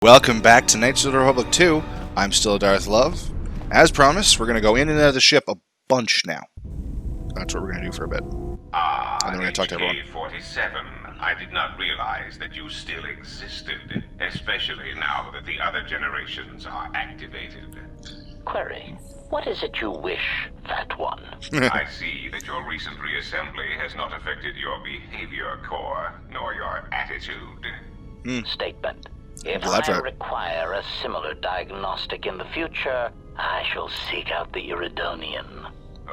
Welcome back to Knights of the Republic 2. I'm still Darth Love. As promised, we're going to go in and out of the ship a bunch now. That's what we're going to do for a bit. And then we're going to talk to everyone. HK-47, I did not realize that you still existed, especially now that the other generations are activated. Query, what is it you wish, Fat One? I see that your recent reassembly has not affected your behavior core, nor your attitude. Statement. If Well, that's I right. require a similar diagnostic in the future, I shall seek out the Iridonian.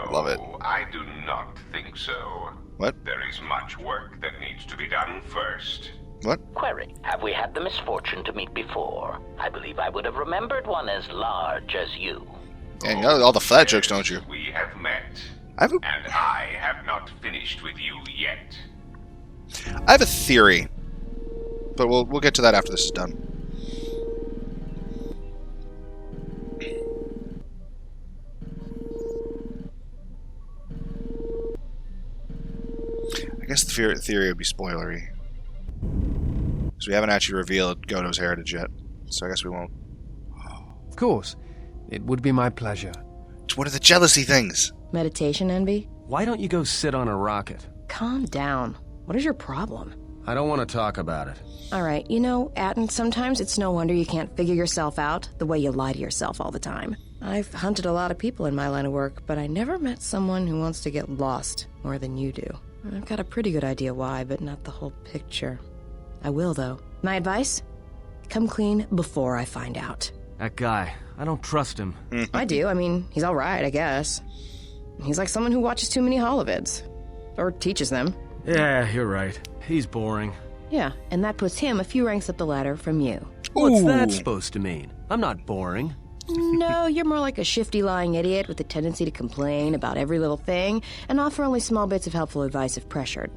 Love it. Oh, I do not think so. What? There is much work that needs to be done first. What? Query, have we had the misfortune to meet before? I believe I would have remembered one as large as you. Yeah, you know all the flat jokes, don't you? We have met, I have and I have not finished with you yet. a theory. But we'll get to that after this is done. I guess the theory would be spoilery. So we haven't actually revealed Godo's heritage yet. So I guess we won't. Of course. It would be my pleasure. What are the jealousy things? Meditation envy? Why don't you go sit on a rocket? Calm down. What is your problem? I don't want to talk about it. Alright, you know, Atten, sometimes it's no wonder you can't figure yourself out the way you lie to yourself all the time. I've hunted a lot of people in my line of work, but I never met someone who wants to get lost more than you do. I've got a pretty good idea why, but not the whole picture. I will, though. My advice? Come clean before I find out. That guy, I don't trust him. I do. I mean, he's alright, I guess. He's like someone who watches too many holovids. Or teaches them. Yeah, you're right. He's boring. Yeah, and that puts him a few ranks up the ladder from you. What's that Ooh. supposed to mean? I'm not boring. No, you're more like a shifty, lying idiot with a tendency to complain about every little thing and offer only small bits of helpful advice if pressured.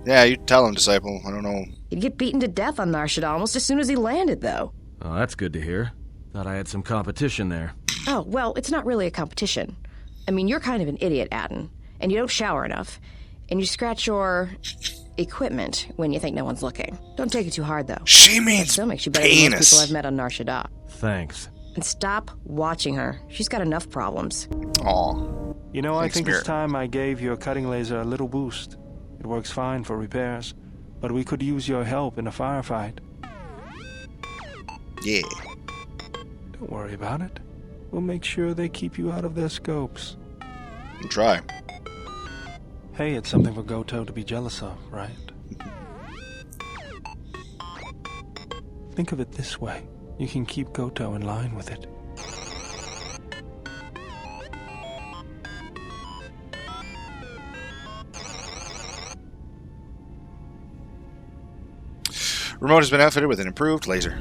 Yeah, you tell him, disciple. I don't know. He'd get beaten to death on Narshad almost as soon as he landed, though. Oh, that's good to hear. Thought I had some competition there. Oh, well, it's not really a competition. I mean, you're kind of an idiot, Atten, and you don't shower enough, and you scratch your equipment when you think no one's looking. Don't take it too hard, though. She It means still makes you better than most penis. people I've met on Narshad. Thanks. And stop watching her. She's got enough problems. Aw. You know, I Thanks, think Spirit. it's time I gave your cutting laser a little boost. It works fine for repairs, but we could use your help in a firefight. Yeah. Don't worry about it. We'll make sure they keep you out of their scopes. We'll try. Hey, it's something for Goto to be jealous of, right? Think of it this way. You can keep Goto in line with it. Remote has been outfitted with an improved laser.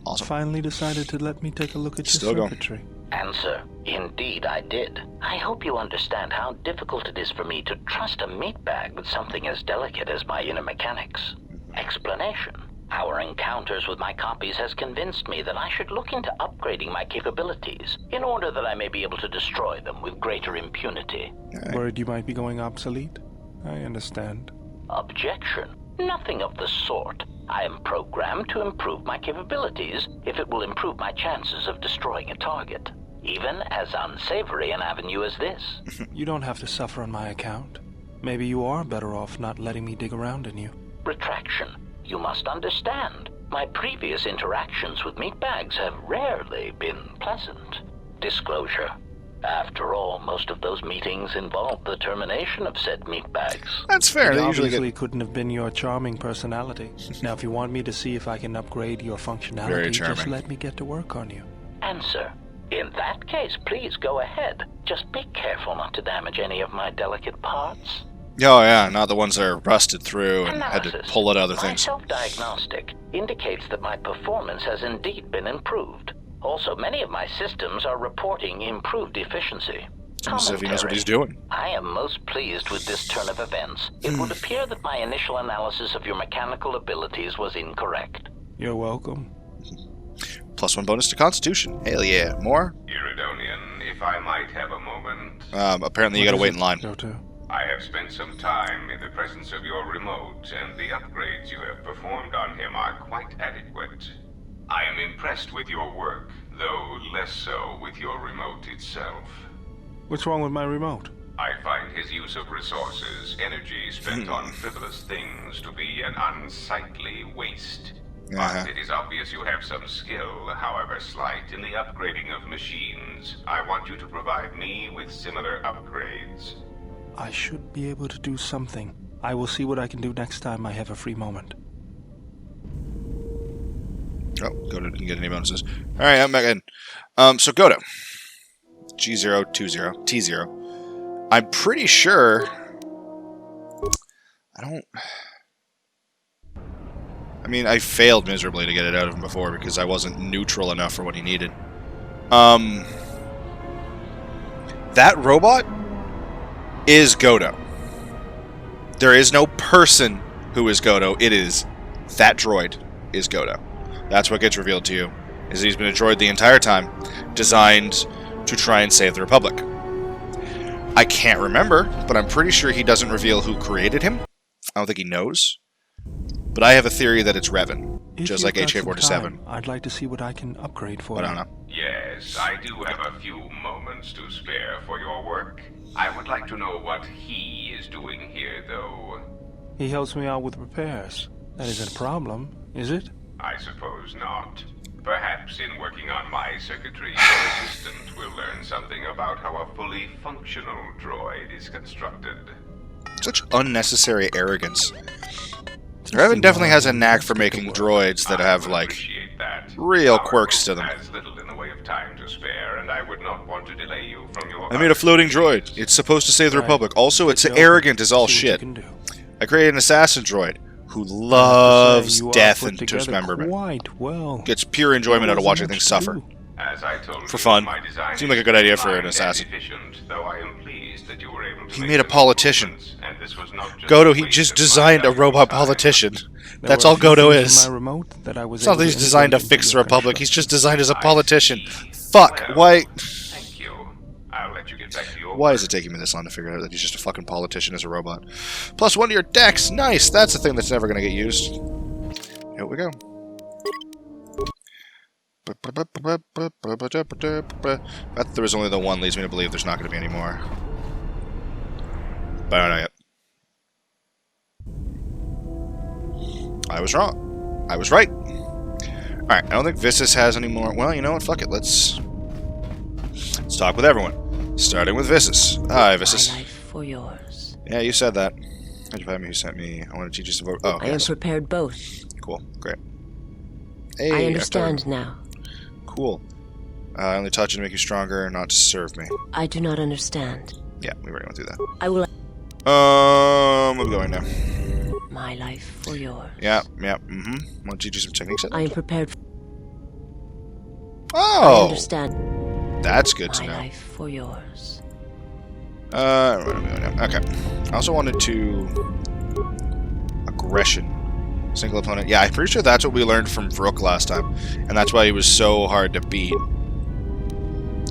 Awesome. Finally decided to let me take a look at Still your going. circuitry. Answer, indeed I did. I hope you understand how difficult it is for me to trust a meat bag with something as delicate as my inner mechanics. Explanation. Our encounters with my copies has convinced me that I should look into upgrading my capabilities in order that I may be able to destroy them with greater impunity. Worried you might be going obsolete? I understand. Objection. Nothing of the sort. I am programmed to improve my capabilities if it will improve my chances of destroying a target. Even as unsavory an avenue as this. You don't have to suffer on my account. Maybe you are better off not letting me dig around in you. Retraction. You must understand. My previous interactions with meatbags have rarely been pleasant. Disclosure. After all, most of those meetings involved the termination of said meatbags. That's fair. It They usually obviously get couldn't have been your charming personality. Now, if you want me to see if I can upgrade your Very functionality, just charming. let me get to work on you. Answer. In that case, please go ahead. Just be careful not to damage any of my delicate parts. Oh yeah, not the ones that are rusted through and had to Analysis. pull out other My things. self-diagnostic indicates that my performance has indeed been improved. Also, many of my systems are reporting improved efficiency. Seems as if he knows what Commentary. he's doing. I am most pleased with this turn of events. It would appear that my initial analysis of your mechanical abilities was incorrect. You're welcome. +1 bonus to Constitution. Hell yeah. More? Iridonian, if I might have a moment. Apparently you gotta What wait is in it, line. Goto? I have spent some time in the presence of your remote, and the upgrades you have performed on him are quite adequate. I am impressed with your work, though less so with your remote itself. What's wrong with my remote? I find his use of resources, energy spent on frivolous things, to be an unsightly waste. But it is obvious you have some skill, however slight, in the upgrading of machines. I want you to provide me with similar upgrades. I should be able to do something. I will see what I can do next time I have a free moment. Oh, Godo didn't get any bonuses. Alright, I'm back in. So Godo. G020. T0. I'm pretty sure... I mean, I failed miserably to get it out of him before because I wasn't neutral enough for what he needed. That robot is Godo. There is no person who is Godo. It is that droid is Godo. That's what gets revealed to you, is that he's been a droid the entire time, designed to try and save the Republic. I can't remember, but I'm pretty sure he doesn't reveal who created him. I don't think he knows. But I have a theory that it's Revan, just like HK-47. I'd like to see what I can upgrade for But I you. don't know. Yes, I do have a few moments to spare for your work. I would like to know what he is doing here, though. He helps me out with repairs. That isn't a problem, is it? I suppose not. Perhaps in working on my circuitry, your assistant will learn something about how a fully functional droid is constructed. Such unnecessary arrogance. Revan definitely has a knack for making droids that have, like, Appreciate that. real Our quirks to group them. has little in the way of time to spare, and I would not want to delay you from your... I made a floating droid. It's supposed to save the Right. Republic. Also, it's Take it arrogant over. as all See what you shit. can do. I created an assassin droid who I have to loves say, you are death put and together dismemberment. Quite well. Gets pure enjoyment There out of wasn't watching much things to suffer. do. As I told For you, fun. my design Seemed like a is good idea for streamlined an and assassin. efficient, though I am pleased that you were able to He make made a some politician. improvements, and this was not just Godo, a he waste just of my designed a valuable robot time. politician. There That's were all a few Godo things is. in my remote that I was It's not able that he's to designed to integrate fix into the your Republic, he's just designed as a I politician. see. Fuck, Well, why... Thank you. I'll let you get back to your Why work. is it taking me this long to figure out that he's just a fucking politician as a robot? +1 to your dex! Nice! That's a thing that's never gonna get used. Here we go. I thought there was only the one leads me to believe there's not gonna be any more. But I don't know yet. I was wrong. I was right. Alright, I don't think Vissus has any more. Well, you know what? Fuck it. Let's talk with everyone. Starting with Vissus. Hi, Vissus. My life for yours. Yeah, you said that. How'd you find me? Who sent me? I want to teach you some vote. Oh, I okay. am prepared both. Cool. Great. Hey, I understand now. Cool. I only taught you to make you stronger, not to serve me. I do not understand. Yeah, we already went through that. I will We're going now. my life for yours. Yeah, mm-hmm. Want to teach you some techniques? I am prepared. I Oh, understand that's good to my know. life for yours. What am I doing now? Okay. I also wanted to... Aggression. Single opponent. Yeah, I'm pretty sure that's what we learned from Vrook last time. And that's why he was so hard to beat.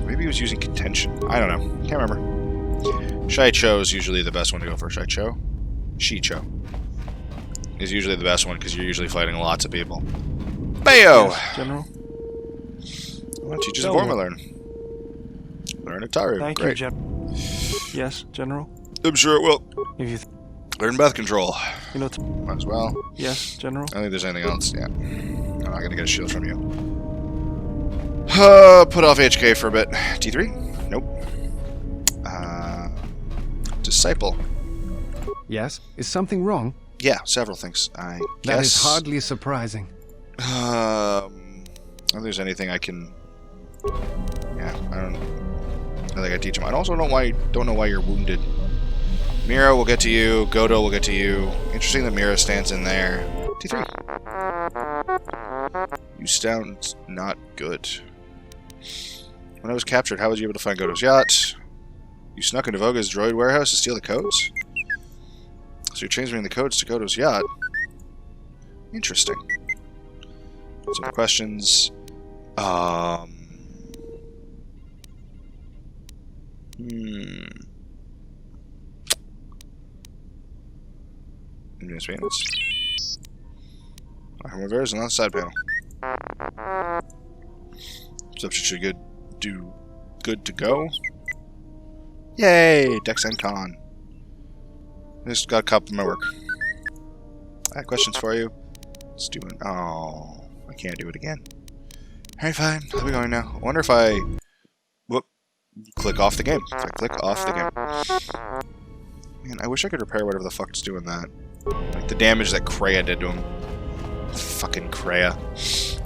Maybe he was using contention. I don't know. Can't remember. Shai Cho is usually the best one to go for. Shai Cho? Shi Cho. Is usually the best one because you're usually fighting lots of people. Bayo! Yes, General. What teaches a form I learn? Learn Ataru. Thank you, Great. General. Yes, General. I'm sure it will. If you, Learn Breath Control. you know, Might as well. yes, General. I don't think there's anything else. Yeah. I'm not gonna get a shield from you. Put off HK for a bit. T3? Nope. Disciple. Yes? Is something wrong? Yeah, several things. I guess. That is hardly surprising. I don't think there's anything I can. Yeah, I don't think I teach him. I also don't know why you're wounded. Mira will get to you. Godo will get to you. Interesting that Mira stands in there. T3. You sound not good. When I was captured, how was you able to find Godo's yacht? You snuck into Voga's droid warehouse to steal the codes? So you're transferring the codes to Godo's yacht? Interesting. Some questions. Continuous maintenance. However, on the side panel. Substitute should good to go. Yay! Dex and Con. Just got a couple of my work. I have questions for you. Let's do it. Oh, I can't do it again. Alright, fine. I'll be going now. I wonder if I... Whoop. Click off the game. If I click off the game. Man, I wish I could repair whatever the fuck is doing that. Like the damage that Kreia did to him. Fucking Kreia.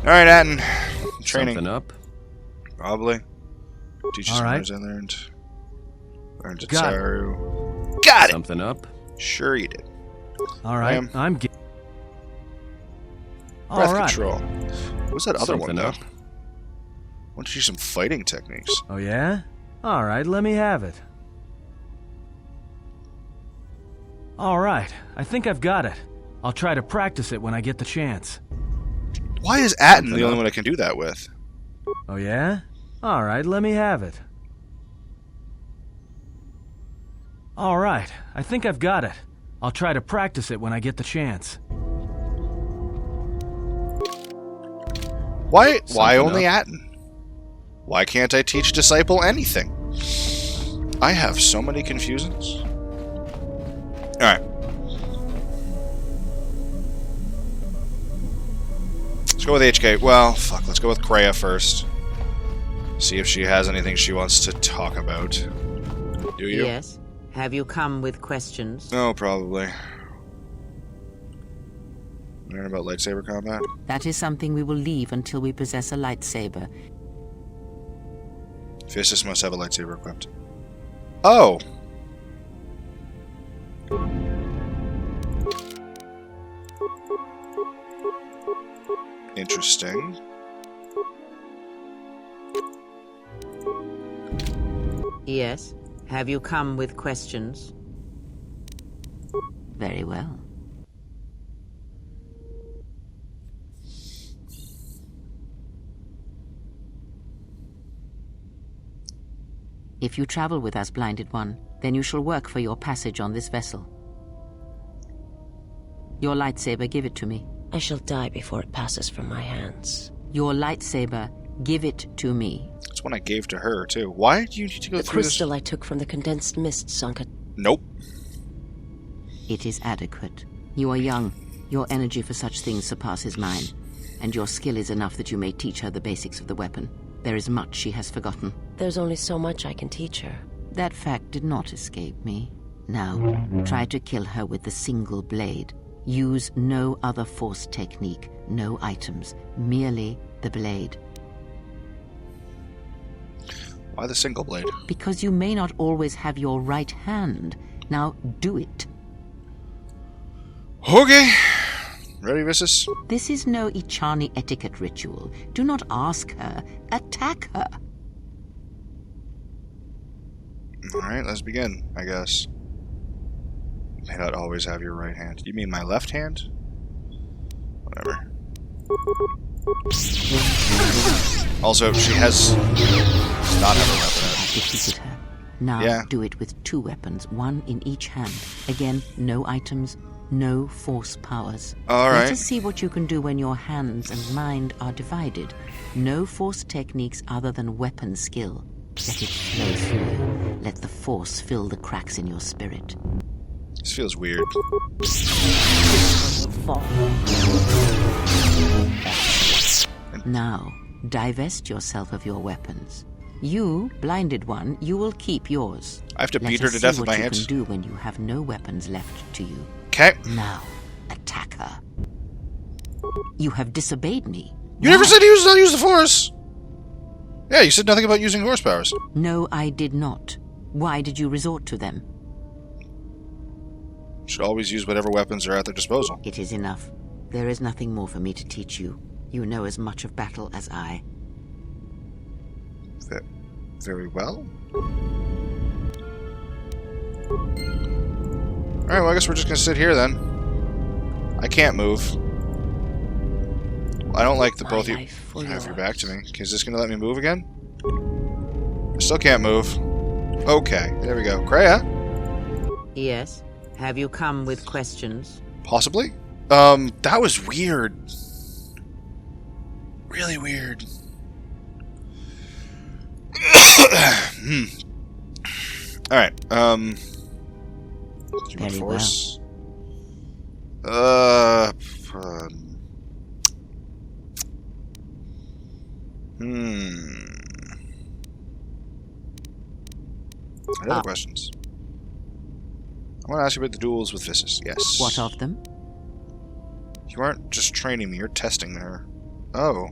Alright, Atten. Training. Something up? Probably. Teaches All right. I learned. Learned Got it. Tsaru. Got it! Something up? Sure you did. All right, I'm Breath all right. control. What's that other one, Something though? up. I want to see some fighting techniques. Oh, yeah? All right, let me have it. All right, I think I've got it. I'll try to practice it when I get the chance. Why is Atten Something the only up. one I can do that with? Oh, yeah? All right, let me have it. All right, I think I've got it. I'll try to practice it when I get the chance. Why Something only up. Atten? Why can't I teach Disciple anything? I have so many confusions. Alright. Let's go with HK. Well, fuck, let's go with Kreia first. See if she has anything she wants to talk about. Do you? Yes. Have you come with questions? No, probably. Learn about lightsaber combat? That is something we will leave until we possess a lightsaber. Fistus must have a lightsaber equipped. Oh! Interesting. Yes. Have you come with questions? Very well. If you travel with us, Blinded One, then you shall work for your passage on this vessel. Your lightsaber, give it to me. I shall die before it passes from my hands. Your lightsaber, give it to me. That's one I gave to her, too. Why do you need to go The through crystal I took from the condensed mist sunk a... this? Nope. It is adequate. You are young. Your energy for such things surpasses mine. And your skill is enough that you may teach her the basics of the weapon. There is much she has forgotten. There's only so much I can teach her. That fact did not escape me. Now, try to kill her with the single blade. Use no other force technique, no items, merely the blade. Why the single blade? Because you may not always have your right hand. Now, do it. Okay. Ready, Vissus? This is no Ichani etiquette ritual. Do not ask her. Attack her. Alright, let's begin, I guess. You may not always have your right hand. You mean my left hand? Whatever. Also, she does not have a weapon. I defeated her. Now Yeah. do it with 2 weapons, 1 in each hand. Again, no items, no force powers. Alright. Let us see what you can do when your hands and mind are divided. No force techniques other than weapon skill. Let it flow through you. Let the force fill the cracks in your spirit. This feels weird. Now, divest yourself of your weapons. You, Blinded One, you will keep yours. I have to Let beat her us to see death with my what you hands. can do when you have no weapons left to you. Okay. Now, attack her. You have disobeyed me. You never said you don't use the Force! Yeah, you said nothing about using horse powers. No, I did not. Why did you resort to them? Should always use whatever weapons are at their disposal. It is enough. There is nothing more for me to teach you. You know as much of battle as I. Very well. Alright, well, I guess we're just gonna sit here then. I can't move. I don't like the My both of you life for have your yours. back to me. Is this gonna let me move again? I still can't move. Okay, there we go. Kreia? Yes. Have you come with questions? Possibly. That was weird. Really weird. Alright, Very force. Any other questions? I want to ask you about the duels with Vissus. Yes. What of them? You aren't just training me, you're testing her. Oh.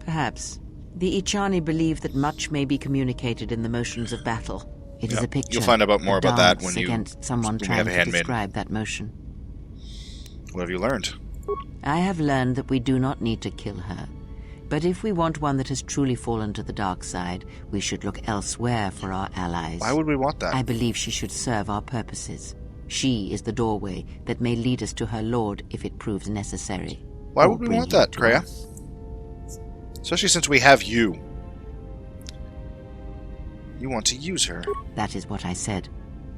Perhaps. The Ichani believe that much may be communicated in the motions of battle. It is a picture. You'll find out more about that when you against someone trying to describe that motion. What have you learned? I have learned that we do not need to kill her. But if we want one that has truly fallen to the dark side, we should look elsewhere for our allies. Why would we want that? I believe she should serve our purposes. She is the doorway that may lead us to her lord if it proves necessary. Why would we want that, Kreia? Especially since we have you. You want to use her. That is what I said.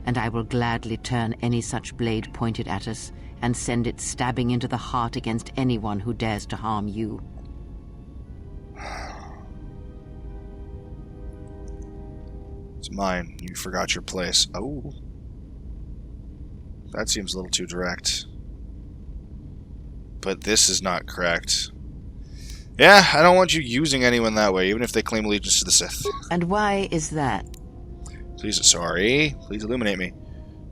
And I will gladly turn any such blade pointed at us and send it stabbing into the heart against anyone who dares to harm you. It's mine. You forgot your place. Oh. That seems a little too direct. But this is not correct. Yeah, I don't want you using anyone that way, even if they claim allegiance to the Sith. And why is that? Please illuminate me.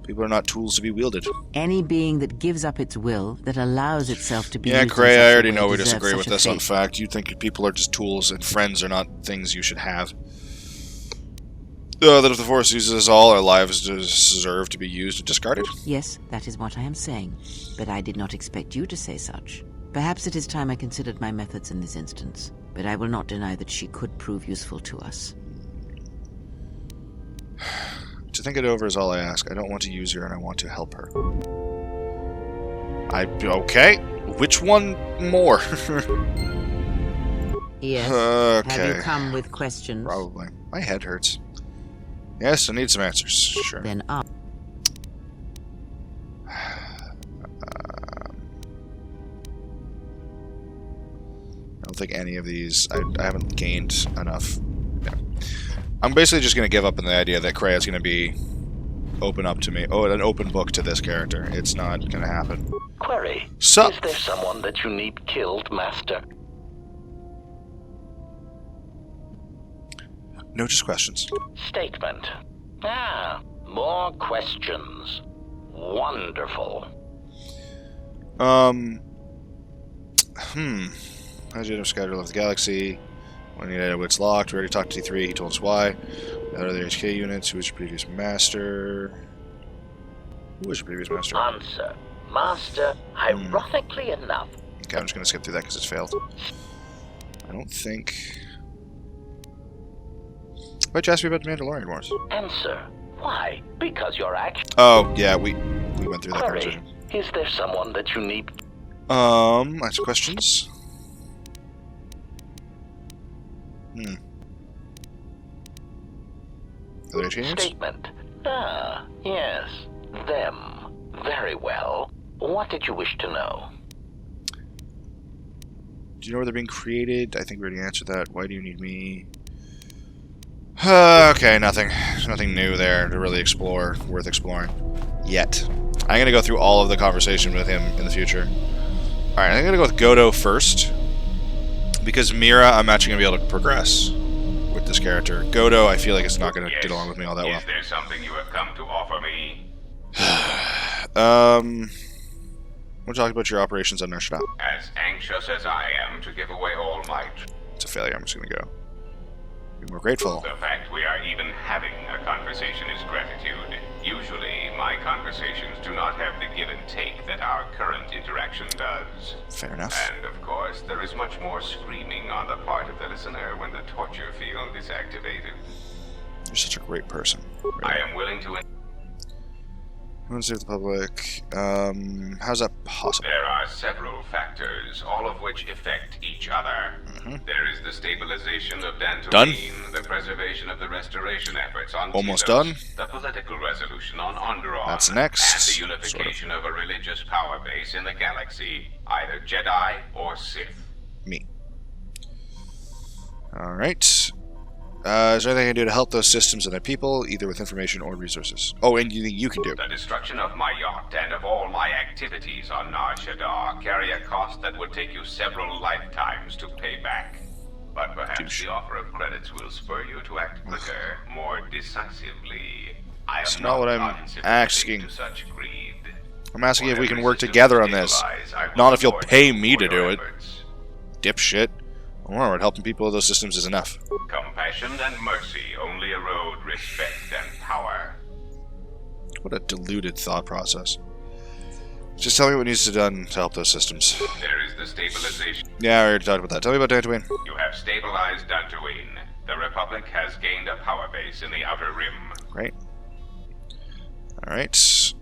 People are not tools to be wielded. Any being that gives up its will, that allows itself to be used Kreia, I already in such a know way we disagree with this fate. on fact. You think people are just tools and friends are not things you should have. That if the Force uses us all, our lives deserve to be used and discarded? Yes, that is what I am saying. But I did not expect you to say such. Perhaps it is time I considered my methods in this instance. But I will not deny that she could prove useful to us. To think it over is all I ask. I don't want to use her, and I want to help her. Okay. Which one more? Yes. Okay. Have you come with questions? Probably. My head hurts. Yes, I need some answers. Sure. Then up. I don't think any of these... I haven't gained enough. Yeah. I'm basically just going to give up on the idea that Kreia is going to be open up to me. Oh, an open book to this character. It's not going to happen. Query. Sup? Is there someone that you need killed, Master? No, just questions. Statement. Ah, more questions. Wonderful. Agent of Skyler left the galaxy. When he had wits locked, we already talked to T3, he told us why. Out of the HK units, who was your previous master? Who was your previous master? Answer. Master, ironically enough. Okay, I'm just going to skip through that because it's failed. I don't think... Why'd you ask me about the Mandalorian Wars? Answer. Why? Because your action. Oh, yeah, we went through that conversation. Is there someone that you need? Ask questions. Other changes? Statement. Ah, yes. Them. Very well. What did you wish to know? Do you know where they're being created? I think we already answered that. Why do you need me? Okay, nothing. There's nothing new there to really explore, worth exploring. Yet. I'm going to go through all of the conversation with him in the future. Alright, I'm going to go with Godo first. Because Mira, I'm actually going to be able to progress with this character. Godo, I feel like it's not going to get along with me all that well. Is there something you have come to offer me? We'll talk about your operations on Nershada. As anxious as I am to give away all my... It's a failure, I'm just going to go. Be more grateful. The fact we are even having a conversation is gratitude. Usually, my conversations do not have the give and take that our current interaction does. Fair enough. And, of course, there is much more screaming on the part of the listener when the torture field is activated. You're such a great person. Really. I am willing to... I want to save the public. How's that possible? There are several factors, all of which affect each other. There is the stabilization of Dantooine, Done. the preservation of the restoration efforts on Almost Telos, done. the political resolution on Onderon, That's next, and the unification of a religious power base in the galaxy, either Jedi or Sith. Me. Alright. Is there anything I can do to help those systems and their people, either with information or resources? Oh, anything you can do. The destruction of my yacht and of all my activities on Nar Shaddaa carry a cost that would take you several lifetimes to pay back. But perhaps the offer of credits will spur you to act quicker, more decisively. I am That's not what I'm asking. to such greed. I'm asking if we can Whatever work system together you on this. stabilize, I will Not if you'll reward pay you me for to your do it. efforts. Dipshit. Alright, helping people with those systems is enough. Compassion and mercy only erode respect and power. What a deluded thought process. Just tell me what needs to be done to help those systems. There is the stabilization. Yeah, I already talked about that. Tell me about Dantooine. You have stabilized Dantooine. The Republic has gained a power base in the Outer Rim. Great. Alright.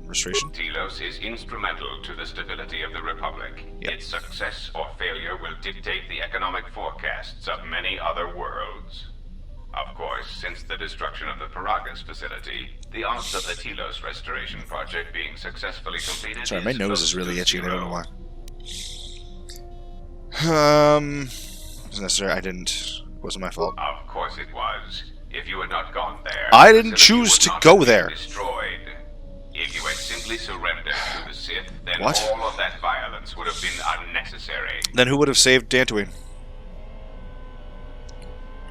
Restoration. Telos is instrumental to the stability of the Republic. Yep. Its success or failure will dictate the economic forecasts of many other worlds. Of course, since the destruction of the Paragus facility, the odds of the Telos restoration project being successfully completed Sorry, my nose is close really to itchy and I don't know zero. why. Wasn't necessary. I didn't. Wasn't my fault. Of course it was. If you had not gone there, I the didn't facility choose would to not go have been there. Destroyed. If you had simply surrendered to the Sith, then What? all of that violence would have been unnecessary. Then who would have saved Dantooine?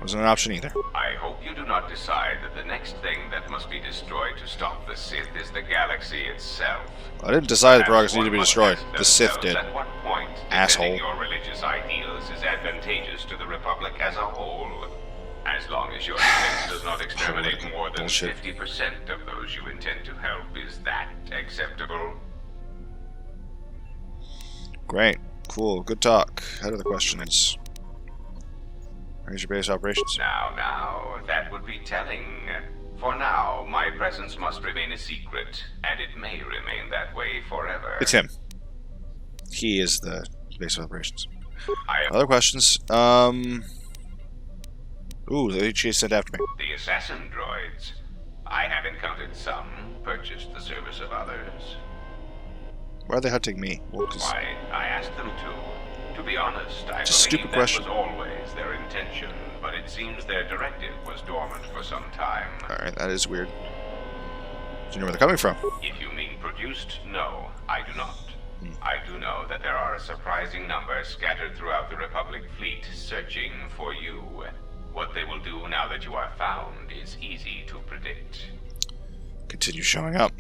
Wasn't an option either. I hope you do not decide that the next thing that must be destroyed to stop the Sith is the galaxy itself. I didn't decide the Perhaps Paragus needed to be one must destroyed. ask The Sith themselves did. At what point Asshole. defending your religious ideals is advantageous to the Republic as a whole? As long as your defense does not exterminate more than Bullshit. 50% of those you intend to help, is that acceptable? Great. Cool. Good talk. Head of the questions. Where's your base operations? Now, that would be telling. For now, my presence must remain a secret, and it may remain that way forever. It's him. He is the base of operations. I am Other questions? Ooh, the HA sent after me. the assassin droids. I have encountered some, purchased the service of others. Why are they hunting me? Well, 'cause Why, I asked them to. To be honest, I It's a stupid believe that question. was always their intention, but it seems their directive was dormant for some time. Alright, that is weird. Do you know where they're coming from? If you mean produced, no, I do not. I do know that there are a surprising number scattered throughout the Republic fleet searching for you. What they will do now that you are found is easy to predict. Continue showing up.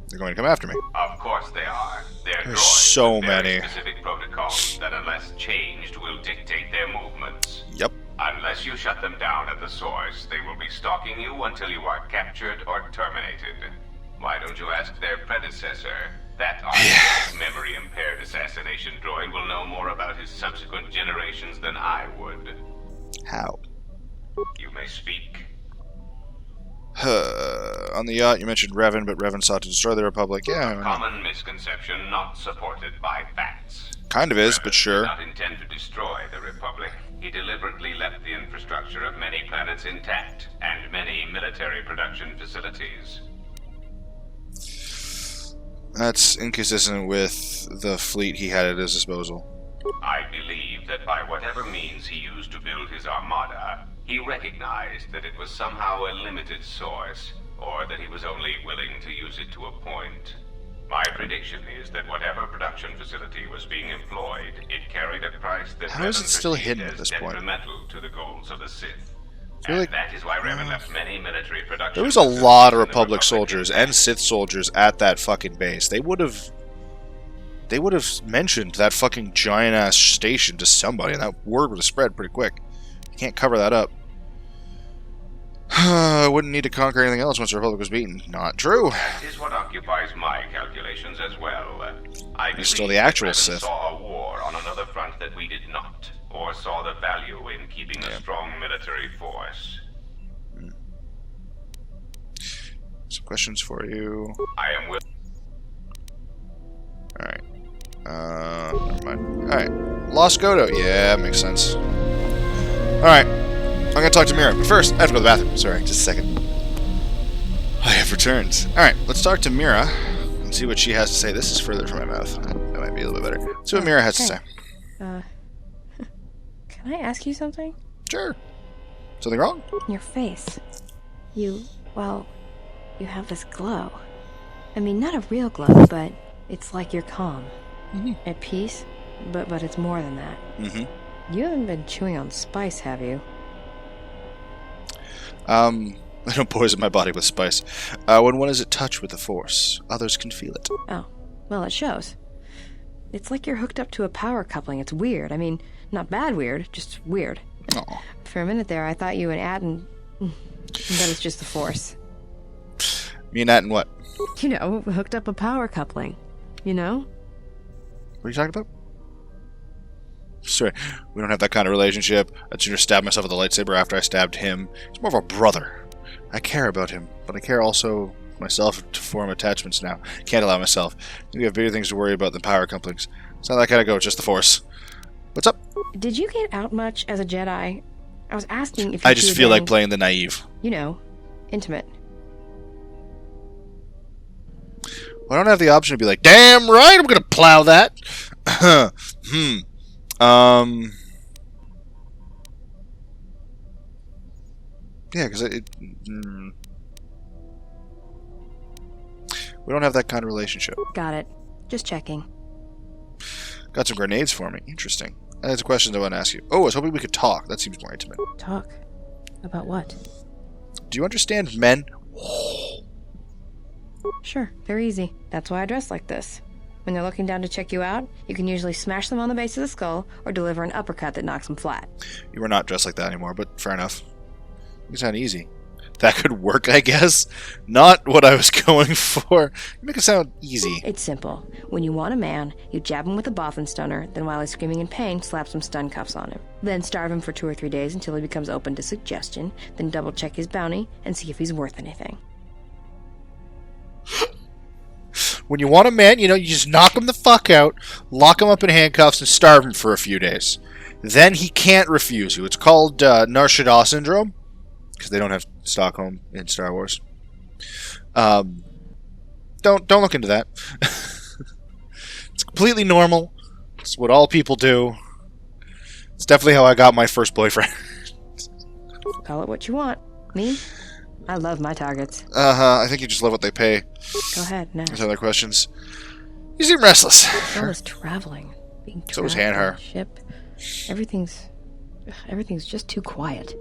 They're going to come after me. Of course they are. They're There's droids so with very many. specific protocols that, unless changed, will dictate their movements. Yep. Unless you shut them down at the source, they will be stalking you until you are captured or terminated. Why don't you ask their predecessor? That memory-impaired assassination droid will know more about his subsequent generations than I would. How? You may speak. On the yacht, you mentioned Revan, but Revan sought to destroy the Republic. Yeah, Common misconception not supported by facts. kind of is, Revan but did sure. not intend to destroy the Republic. He deliberately left the infrastructure of many planets intact, and many military production facilities. That's inconsistent with the fleet he had at his disposal. I believe that by whatever means he used to build his armada, he recognized that it was somehow a limited source, or that he was only willing to use it to a point. My prediction is that whatever production facility was being employed, it carried a price that How is Revan it still perceived hidden at as this point? detrimental to the goals of the Sith. feel like- And that is why Revan left many military production. There was a lot of facilities in the Republic soldiers and intact. Sith soldiers at that fucking base. They would have mentioned that fucking giant ass station to somebody, and that word would have spread pretty quick. You can't cover that up. I wouldn't need to conquer anything else once the Republic was beaten. Not true. That is what occupies my calculations as well. I He's still believe the actual that Revan Sith. saw a war on another front that we did not, or saw the value in keeping a strong military force. Some questions for you. I am willing. Alright. Never mind. Alright. Lost Godo. Yeah, makes sense. Alright. I'm gonna talk to Mira. But first, I have to go to the bathroom. Sorry, just a second. I have returned. Alright, let's talk to Mira and see what she has to say. This is further from my mouth. That might be a little bit better. See what Mira has to say. Can I ask you something? Sure. Something wrong? Your face. You have this glow. I mean, not a real glow, but it's like you're calm. At peace, but it's more than that. You haven't been chewing on spice, have you? I don't poison my body with spice. When one is at touch with the Force, others can feel it. Oh, well, it shows. It's like you're hooked up to a power coupling. It's weird. I mean, not bad weird, just weird. Aw. For a minute there, I thought you and Aden... But it's just the Force. Me and that and what? You know, hooked up a power coupling. You know? What are you talking about? Sorry, we don't have that kind of relationship. I'd sooner stab myself with a lightsaber after I stabbed him. He's more of a brother. I care about him, but I care also myself to form attachments now. Can't allow myself. We have bigger things to worry about than power couplings. It's not that kind of go, it's just the Force. What's up? Did you get out much as a Jedi? I was asking if you I just feel like playing the naive. You know, intimate. Well, I don't have the option to be like, damn right, I'm gonna plow that. Yeah, because we don't have that kind of relationship. Got it. Just checking. Got some grenades for me. Interesting. That's a question I want to ask you. Oh, I was hoping we could talk. That seems more intimate. Talk? About what? Do you understand men? Sure, very easy. That's why I dress like this. When they're looking down to check you out, you can usually smash them on the base of the skull or deliver an uppercut that knocks them flat. You are not dressed like that anymore, but fair enough. You sound easy. That could work, I guess. Not what I was going for. You make it sound easy. It's simple. When you want a man, you jab him with a Bothan stunner, then while he's screaming in pain, slap some stun cuffs on him. Then starve him for 2 or 3 days until he becomes open to suggestion, then double check his bounty and see if he's worth anything. When you want a man, you just knock him the fuck out, lock him up in handcuffs, and starve him for a few days. Then he can't refuse you. It's called Nar Shaddaa syndrome, because they don't have Stockholm in Star Wars. Don't look into that. It's completely normal. It's what all people do. It's definitely how I got my first boyfriend. Call it what you want. Me? I love my targets. I think you just love what they pay. Go ahead, now. There's other questions. You seem restless. So was traveling. Being So was Hanhar. Ship. Everything's just too quiet.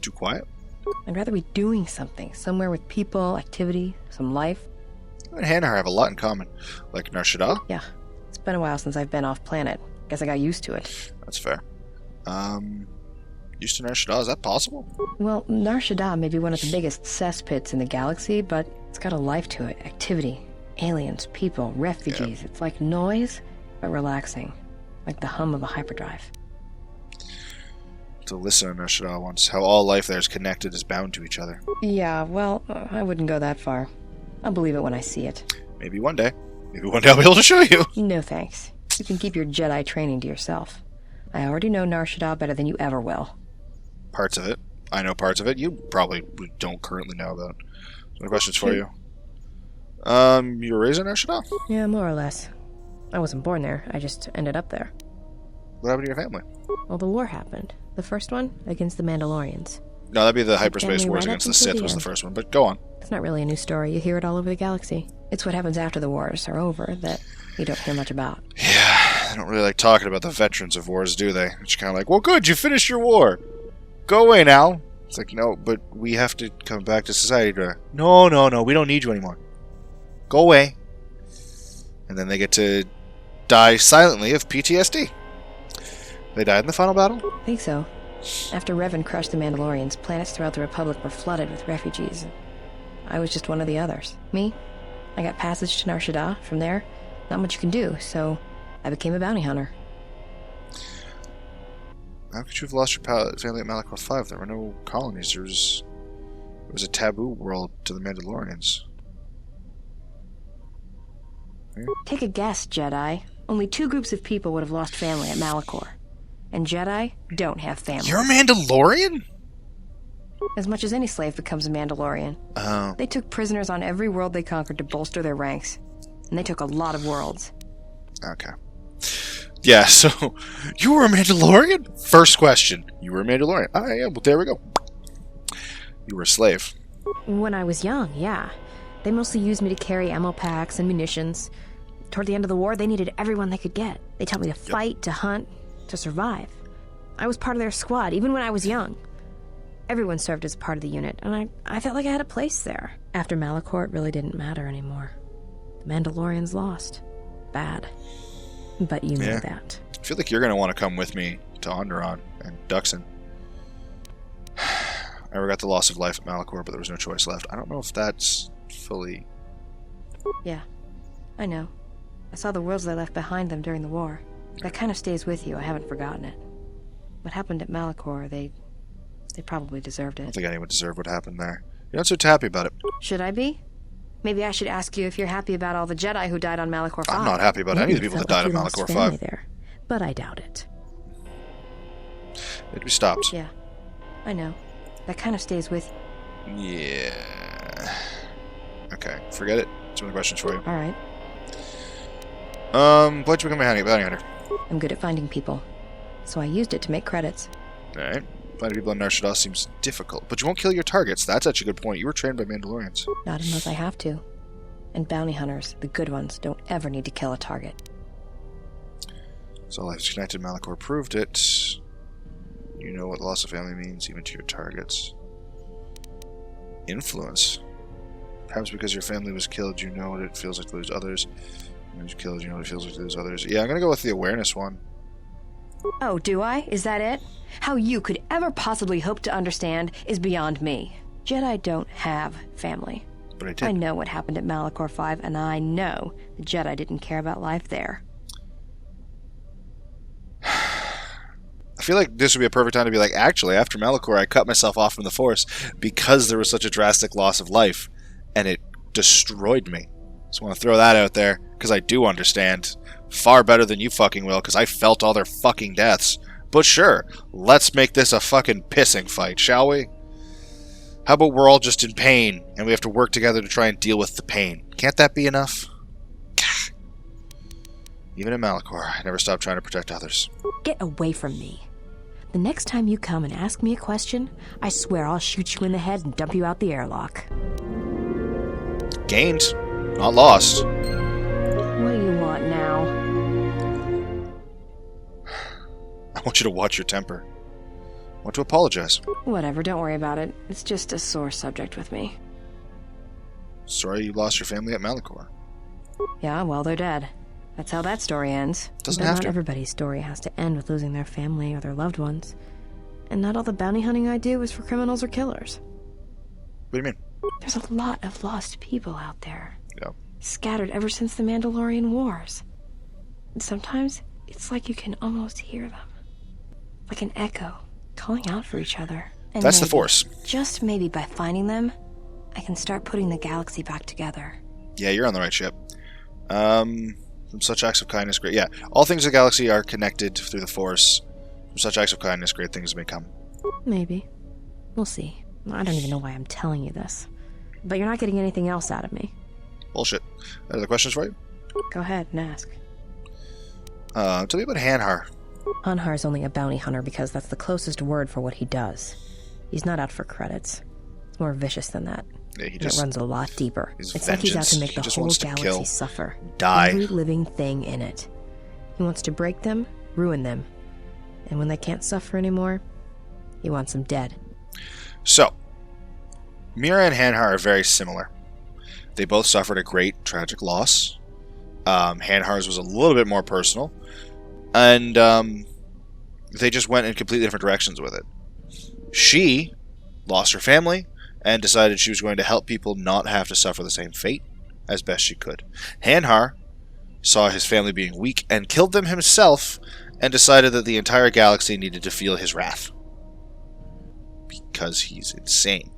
Too quiet? I'd rather be doing something. Somewhere with people, activity, some life. You and Hanhar have a lot in common. Like Nar Shaddaa? Yeah. It's been a while since I've been off planet. Guess I got used to it. That's fair. Used to Nar Shaddaa, is that possible? Well, Nar Shaddaa may be one of the biggest cesspits in the galaxy, but it's got a life to it. Activity. Aliens, people, refugees. Yeah. It's like noise, but relaxing. Like the hum of a hyperdrive. To listen to Nar Shaddaa once, how all life there is connected, is bound to each other. Yeah, well, I wouldn't go that far. I'll believe it when I see it. Maybe one day. Maybe one day I'll be able to show you. No thanks. You can keep your Jedi training to yourself. I already know Nar Shaddaa better than you ever will. Parts of it. I know parts of it. You probably don't currently know about. Some questions for you. You were raised in Nar Shaddaa? Yeah, more or less. I wasn't born there. I just ended up there. What happened to your family? Well, the war happened. The first one, against the Mandalorians. No, that'd be the hyperspace family wars right against up the until Sith the was the end. first one, but go on. It's not really a new story. You hear it all over the galaxy. It's what happens after the wars are over that you don't hear much about. Yeah, they don't really like talking about the veterans of wars, do they? It's kind of like, well, good, you finished your war. Go away now. It's like, no, but we have to come back to society to... No, we don't need you anymore. Go away. And then they get to die silently of PTSD. They died in the final battle? I think so. After Revan crushed the Mandalorians, planets throughout the Republic were flooded with refugees. I was just one of the others. Me? I got passage to Nar Shaddaa. From there, not much you can do, so I became a bounty hunter. How could you have lost your family at Malachor 5? There were no colonies. It was a taboo world to the Mandalorians. Take a guess, Jedi. Only 2 groups of people would have lost family at Malachor. And Jedi don't have family. You're a Mandalorian? As much as any slave becomes a Mandalorian. Oh. They took prisoners on every world they conquered to bolster their ranks. And they took a lot of worlds. Okay. Yeah, so, you were a Mandalorian? First question. You were a Mandalorian. Ah, yeah, well, there we go. You were a slave. When I was young, yeah. They mostly used me to carry ammo packs and munitions. Toward the end of the war, they needed everyone they could get. They taught me to fight, to hunt, to survive. I was part of their squad, even when I was young. Everyone served as part of the unit, and I felt like I had a place there. After Malachor, it really didn't matter anymore. The Mandalorians lost. Bad. But you knew that. I feel like you're going to want to come with me to Onderon and Duxon. I regret the loss of life at Malachor, but there was no choice left. I don't know if that's fully... Yeah, I know. I saw the worlds they left behind them during the war. That kind of stays with you. I haven't forgotten it. What happened at Malachor, they probably deserved I it. don't think anyone deserved what happened there. You're not so happy about it. Should I be? Maybe I should ask you if you're happy about all the Jedi who died on Malachor 5. I'm not happy about any of the people that died on Malachor 5. There, but I doubt it. It be stopped. Yeah, I know. That kind of stays with you. Yeah. Okay, forget it. Too many questions for you. All right. Why'd you become a bounty hunter? I'm good at finding people, so I used it to make credits. Alright. Finding people in Nar Shaddaa seems difficult, but you won't kill your targets. That's actually a good point. You were trained by Mandalorians. Not unless I have to. And bounty hunters, the good ones, don't ever need to kill a target. So life's connected. Malachor proved it. You know what loss of family means, even to your targets. Influence. Perhaps because your family was killed, you know what it feels like to lose others. When you was killed, you know what it feels like to lose others. Yeah, I'm gonna go with the awareness one. Oh, do I? Is that it? How you could ever possibly hope to understand is beyond me. Jedi don't have family. But I did. I know what happened at Malachor 5, and I know the Jedi didn't care about life there. I feel like this would be a perfect time to be like, actually, after Malachor, I cut myself off from the Force because there was such a drastic loss of life, and it destroyed me. Just want to throw that out there, because I do understand. Far better than you fucking will, because I felt all their fucking deaths. But sure, let's make this a fucking pissing fight, shall we? How about we're all just in pain, and we have to work together to try and deal with the pain? Can't that be enough? Even in Malachor, I never stopped trying to protect others. Get away from me. The next time you come and ask me a question, I swear I'll shoot you in the head and dump you out the airlock. Gained, not lost. What do you want now? I want you to watch your temper. I want to apologize. Whatever, don't worry about it. It's just a sore subject with me. Sorry you lost your family at Malachor. Yeah, well, they're dead. That's how that story ends. Doesn't but have not to. everybody's story has to end with losing their family or their loved ones. And not all the bounty hunting I do is for criminals or killers. What do you mean? There's a lot of lost people out there. Yeah. Scattered ever since the Mandalorian Wars. And sometimes, it's like you can almost hear them. Like an echo, calling out for each other. And That's the maybe, Force. just maybe by finding them, I can start putting the galaxy back together. Yeah, you're on the right ship. From such acts of kindness, great. Yeah, all things in the galaxy are connected through the Force. From such acts of kindness, great things may come. Maybe. We'll see. I don't even know why I'm telling you this. But you're not getting anything else out of me. Bullshit. Other questions for you? Go ahead and ask. Tell me about Hanhar. Hanhar's only a bounty hunter because that's the closest word for what he does. He's not out for credits. It's more vicious than that. Yeah, he And just it runs a lot deeper. his It's like he's out to make vengeance. the He just whole wants to galaxy kill, suffer. die. Every living thing in it. He wants to break them, ruin them. And when they can't suffer anymore, he wants them dead. So, Mira and Hanhar are very similar. They both suffered a great, tragic loss. Hanhar's was a little bit more personal. And they just went in completely different directions with it. She lost her family and decided she was going to help people not have to suffer the same fate as best she could. Hanhar saw his family being weak and killed them himself and decided that the entire galaxy needed to feel his wrath. Because he's insane.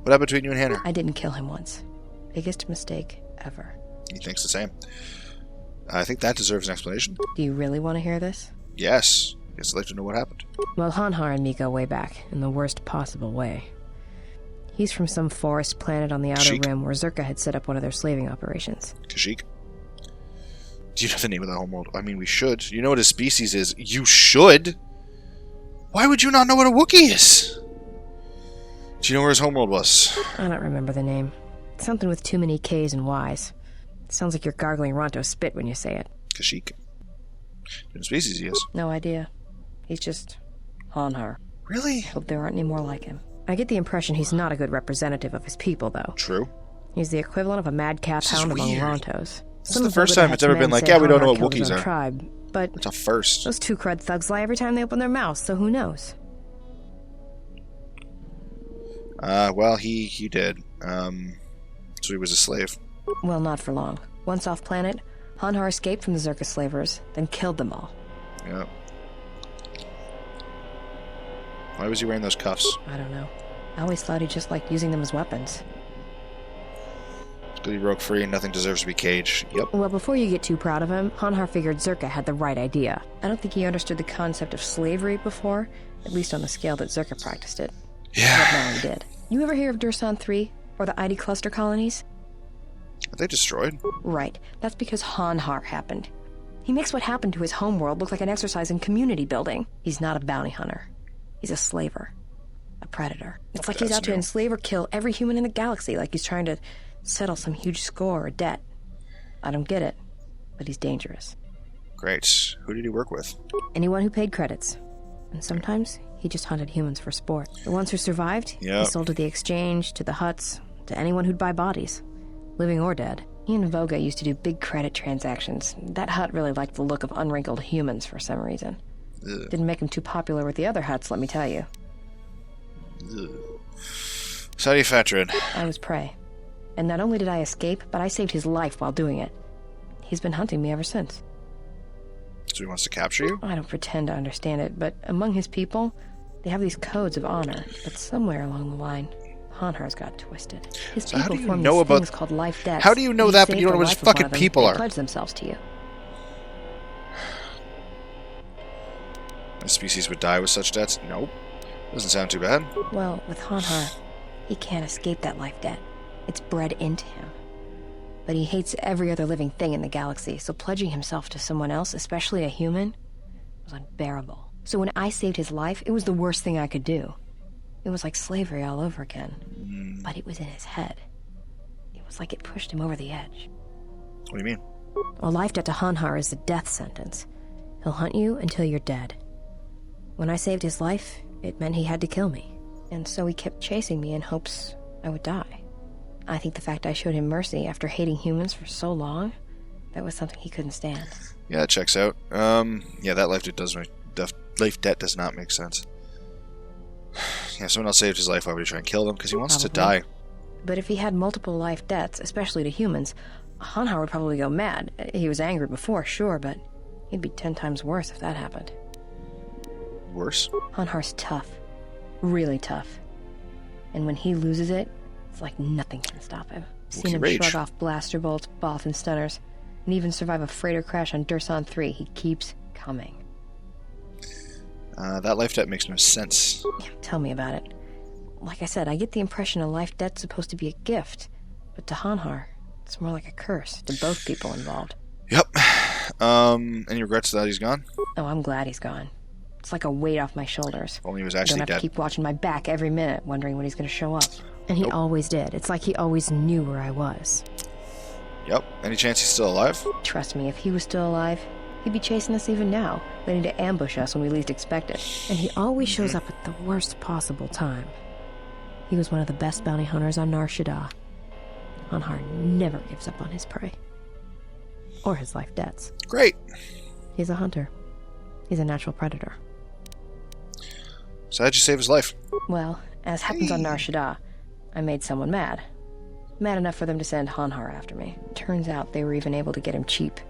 What happened between you and Hanhar? I didn't kill him once. Biggest mistake ever. He thinks the same. I think that deserves an explanation. Do you really want to hear this? Yes. Guess I'd like to know what happened. Well, Hanhar and me go way back, in the worst possible way. He's from some forest planet on the Outer Kashyyyk? Rim where Zerka had set up one of their slaving operations. Kashyyyk? Do you know the name of that homeworld? I mean, we should. You know what his species is. You should? Why would you not know what a Wookiee is? Do you know where his homeworld was? I don't remember the name. Something with too many K's and Y's. Sounds like you're gargling Ronto spit when you say it. Kashyyyk. What species he is? No idea. He's just Hanhar. Really? Hope there aren't any more like him. I get the impression he's not a good representative of his people, though. True. He's the equivalent of a madcap hound among Rontos. This is the first time it's ever been like, yeah, we don't know what Wookiees are. Tribe, but it's a first. Those two crud thugs lie every time they open their mouths, so who knows? Well, he did. So he was a slave. Well, not for long. Once off planet, Hanhar escaped from the Zerka slavers, then killed them all. Yeah. Why was he wearing those cuffs? I don't know. I always thought he just liked using them as weapons. Because he broke free and nothing deserves to be caged. Yep. Well, before you get too proud of him, Hanhar figured Zerka had the right idea. I don't think he understood the concept of slavery before, at least on the scale that Zerka practiced it. Yeah. But now he did. You ever hear of Dursan 3? Or the ID cluster colonies? Are they destroyed? Right. That's because Hanhar happened. He makes what happened to his homeworld look like an exercise in community building. He's not a bounty hunter. He's a slaver. A predator. It's like he's out to enslave or kill every human in the galaxy, like he's trying to settle some huge score or debt. I don't get it, but he's dangerous. Great. Who did he work with? Anyone who paid credits. And sometimes he just hunted humans for sport. The ones who survived, he sold to the exchange, to the huts, to anyone who'd buy bodies, living or dead. He and Voga used to do big credit transactions. That hut really liked the look of unwrinkled humans for some reason. Ugh. Didn't make him too popular with the other huts, let me tell you. Ugh. So how do you factor in? I was prey. And not only did I escape, but I saved his life while doing it. He's been hunting me ever since. So he wants to capture you? I don't pretend to understand it, but among his people, they have these codes of honor. But somewhere along the line, Hanhar's got twisted. His so people form these things called life debts. How do you know that, but you don't know what his fucking people are? They pledge themselves to you. A species would die with such debts? Nope. Doesn't sound too bad. Well, with Hanhar, he can't escape that life debt. It's bred into him. But he hates every other living thing in the galaxy, so pledging himself to someone else, especially a human, was unbearable. So when I saved his life, it was the worst thing I could do. It was like slavery all over again. But it was in his head. It was like it pushed him over the edge. What do you mean? A life debt to Hanhar is a death sentence. He'll hunt you until you're dead. When I saved his life, it meant he had to kill me. And so he kept chasing me in hopes I would die. I think the fact I showed him mercy after hating humans for so long, that was something he couldn't stand. Yeah, it checks out. Yeah, that life debt does not make sense. Yeah, someone else saved his life. Why would he try and kill them? Because he wants to die. But if he had multiple life debts, especially to humans, Hanhar would probably go mad. He was angry before, sure, but he'd be 10 times worse if that happened. Worse? Hanhar's tough. Really tough. And when he loses it, it's like nothing can stop him. Seen him shrug off blaster bolts, Bothan stunners, and even survive a freighter crash on Dursan 3. He keeps coming. That life debt makes no sense. Yeah, tell me about it. Like I said, I get the impression a life debt's supposed to be a gift, but to Hanhar, it's more like a curse to both people involved. Yep. Any regrets that he's gone? Oh, I'm glad he's gone. It's like a weight off my shoulders. Only he was actually dead. I don't have to keep watching my back every minute, wondering when he's going to show up. And he always did. It's like he always knew where I was. Yep. Any chance he's still alive? Trust me, if he was still alive, he'd be chasing us even now, waiting to ambush us when we least expect it. And he always shows up at the worst possible time. He was one of the best bounty hunters on Nar Shaddaa. Hanhar never gives up on his prey. Or his life debts. Great. He's a hunter. He's a natural predator. So how'd you save his life? Well, as happens on Nar Shaddaa, I made someone mad. Mad enough for them to send Hanhar after me. Turns out they were even able to get him cheap.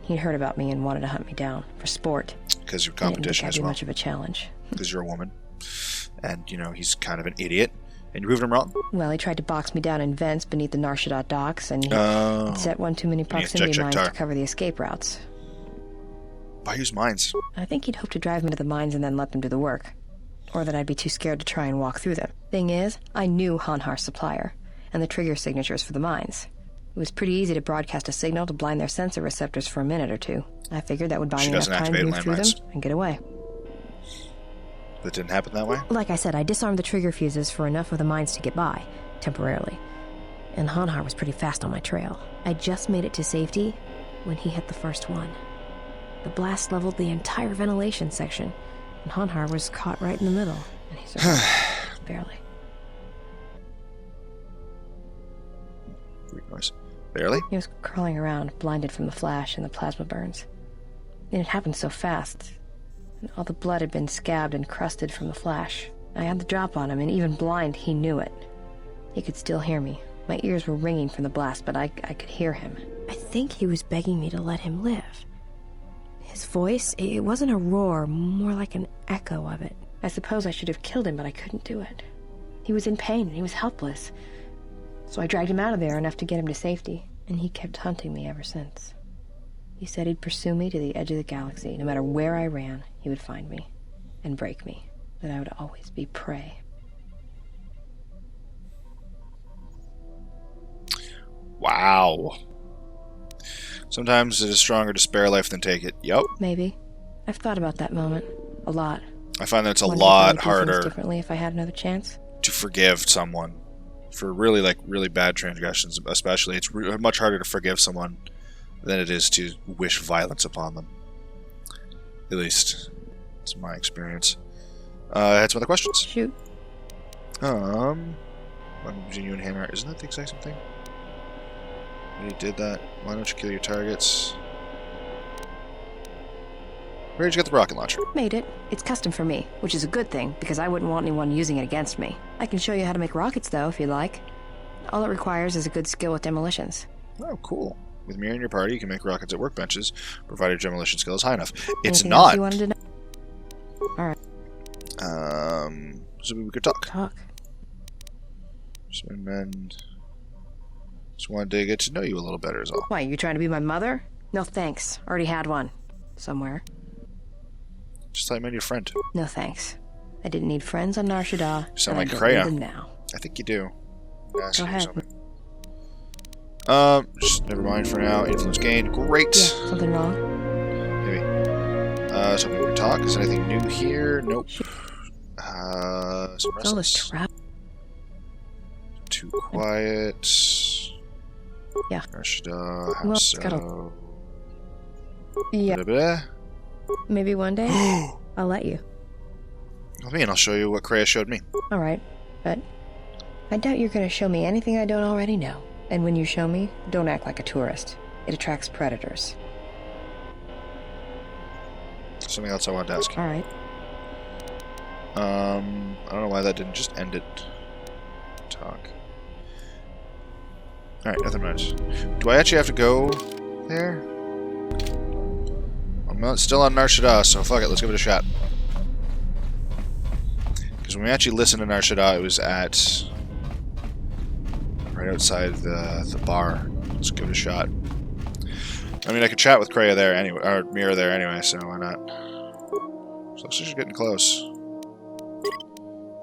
He'd heard about me and wanted to hunt me down, for sport. Because you're competition as well. Much of a challenge. Because you're a woman. And, you know, he's kind of an idiot. And you proved him wrong? Well, he tried to box me down in vents beneath the Nar Shaddaa docks, and he set one too many Yes, proximity mines to cover the escape routes. Why use mines? I think he'd hoped to drive me to the mines and then let them do the work. Or that I'd be too scared to try and walk through them. Thing is, I knew Hanhar's supplier, and the trigger signatures for the mines. It was pretty easy to broadcast a signal to blind their sensor receptors for a minute or two. I figured that would buy me enough time to move through them and get away. That didn't happen that way? Like I said, I disarmed the trigger fuses for enough of the mines to get by, temporarily. And Hanhar was pretty fast on my trail. I just made it to safety when he hit the first one. The blast leveled the entire ventilation section, and Hanhar was caught right in the middle, and he survived. Barely. Weird noise. Barely? He was crawling around, blinded from the flash and the plasma burns. And it happened so fast. And all the blood had been scabbed and crusted from the flash. I had the drop on him, and even blind, he knew it. He could still hear me. My ears were ringing from the blast, but I could hear him. I think he was begging me to let him live. His voice, it wasn't a roar, more like an echo of it. I suppose I should have killed him, but I couldn't do it. He was in pain, and he was helpless. So I dragged him out of there enough to get him to safety, and he kept hunting me ever since. He said he'd pursue me to the edge of the galaxy. No matter where I ran, he would find me and break me, that I would always be prey. Wow. Sometimes it is stronger to spare life than take it. Yup. Maybe. I've thought about that moment a lot. I find that it's a Wondered if lot I'd do things harder differently if I had another chance. to forgive someone for really bad transgressions, especially. It's much harder to forgive someone than it is to wish violence upon them. At least, it's my experience. I had some other questions. Shoot. One between you and Hammer. Isn't that the exact same thing? You did that. Why don't you kill your targets? Where did you get the rocket launcher? Made it. It's custom for me, which is a good thing, because I wouldn't want anyone using it against me. I can show you how to make rockets, though, if you'd like. All it requires is a good skill with demolitions. Oh, cool. With me and your party, you can make rockets at workbenches, provided your demolition skill is high enough. It's Anything not. else you wanted to know? Alright. So we could talk. Talk. So, and just wanted to get to know you a little better is all. Why, you trying to be my mother? No thanks. Already had one. Somewhere. Just thought I made you a friend. No thanks. I didn't need friends on Nar Shaddaa. You sound and like I don't need Kreia. them now. I think you do. Go ahead. Just never mind for now. Influence gained. Great. Yeah, something wrong? Maybe. So we can talk. Is there anything new here? Nope. Some It's all this restless. trap. Too quiet. Yeah. Rashida, how Well, so? gotta- Yeah, Blah. maybe one day. I'll let you. With me, and I'll show you what Kreia showed me. Alright, but I doubt you're gonna show me anything I don't already know. And when you show me, don't act like a tourist. It attracts predators. Something else I wanted to ask. Alright. I don't know why that didn't just end it. Talk. Alright, nothing much. Do I actually have to go there? I'm not, still on Nar Shaddaa, so fuck it, let's give it a shot. Because when we actually listened to Nar Shaddaa, it was at right outside the bar. Let's give it a shot. I mean, I could chat with Kreia there anyway, or Mira there anyway, so why not? So looks like she's getting close.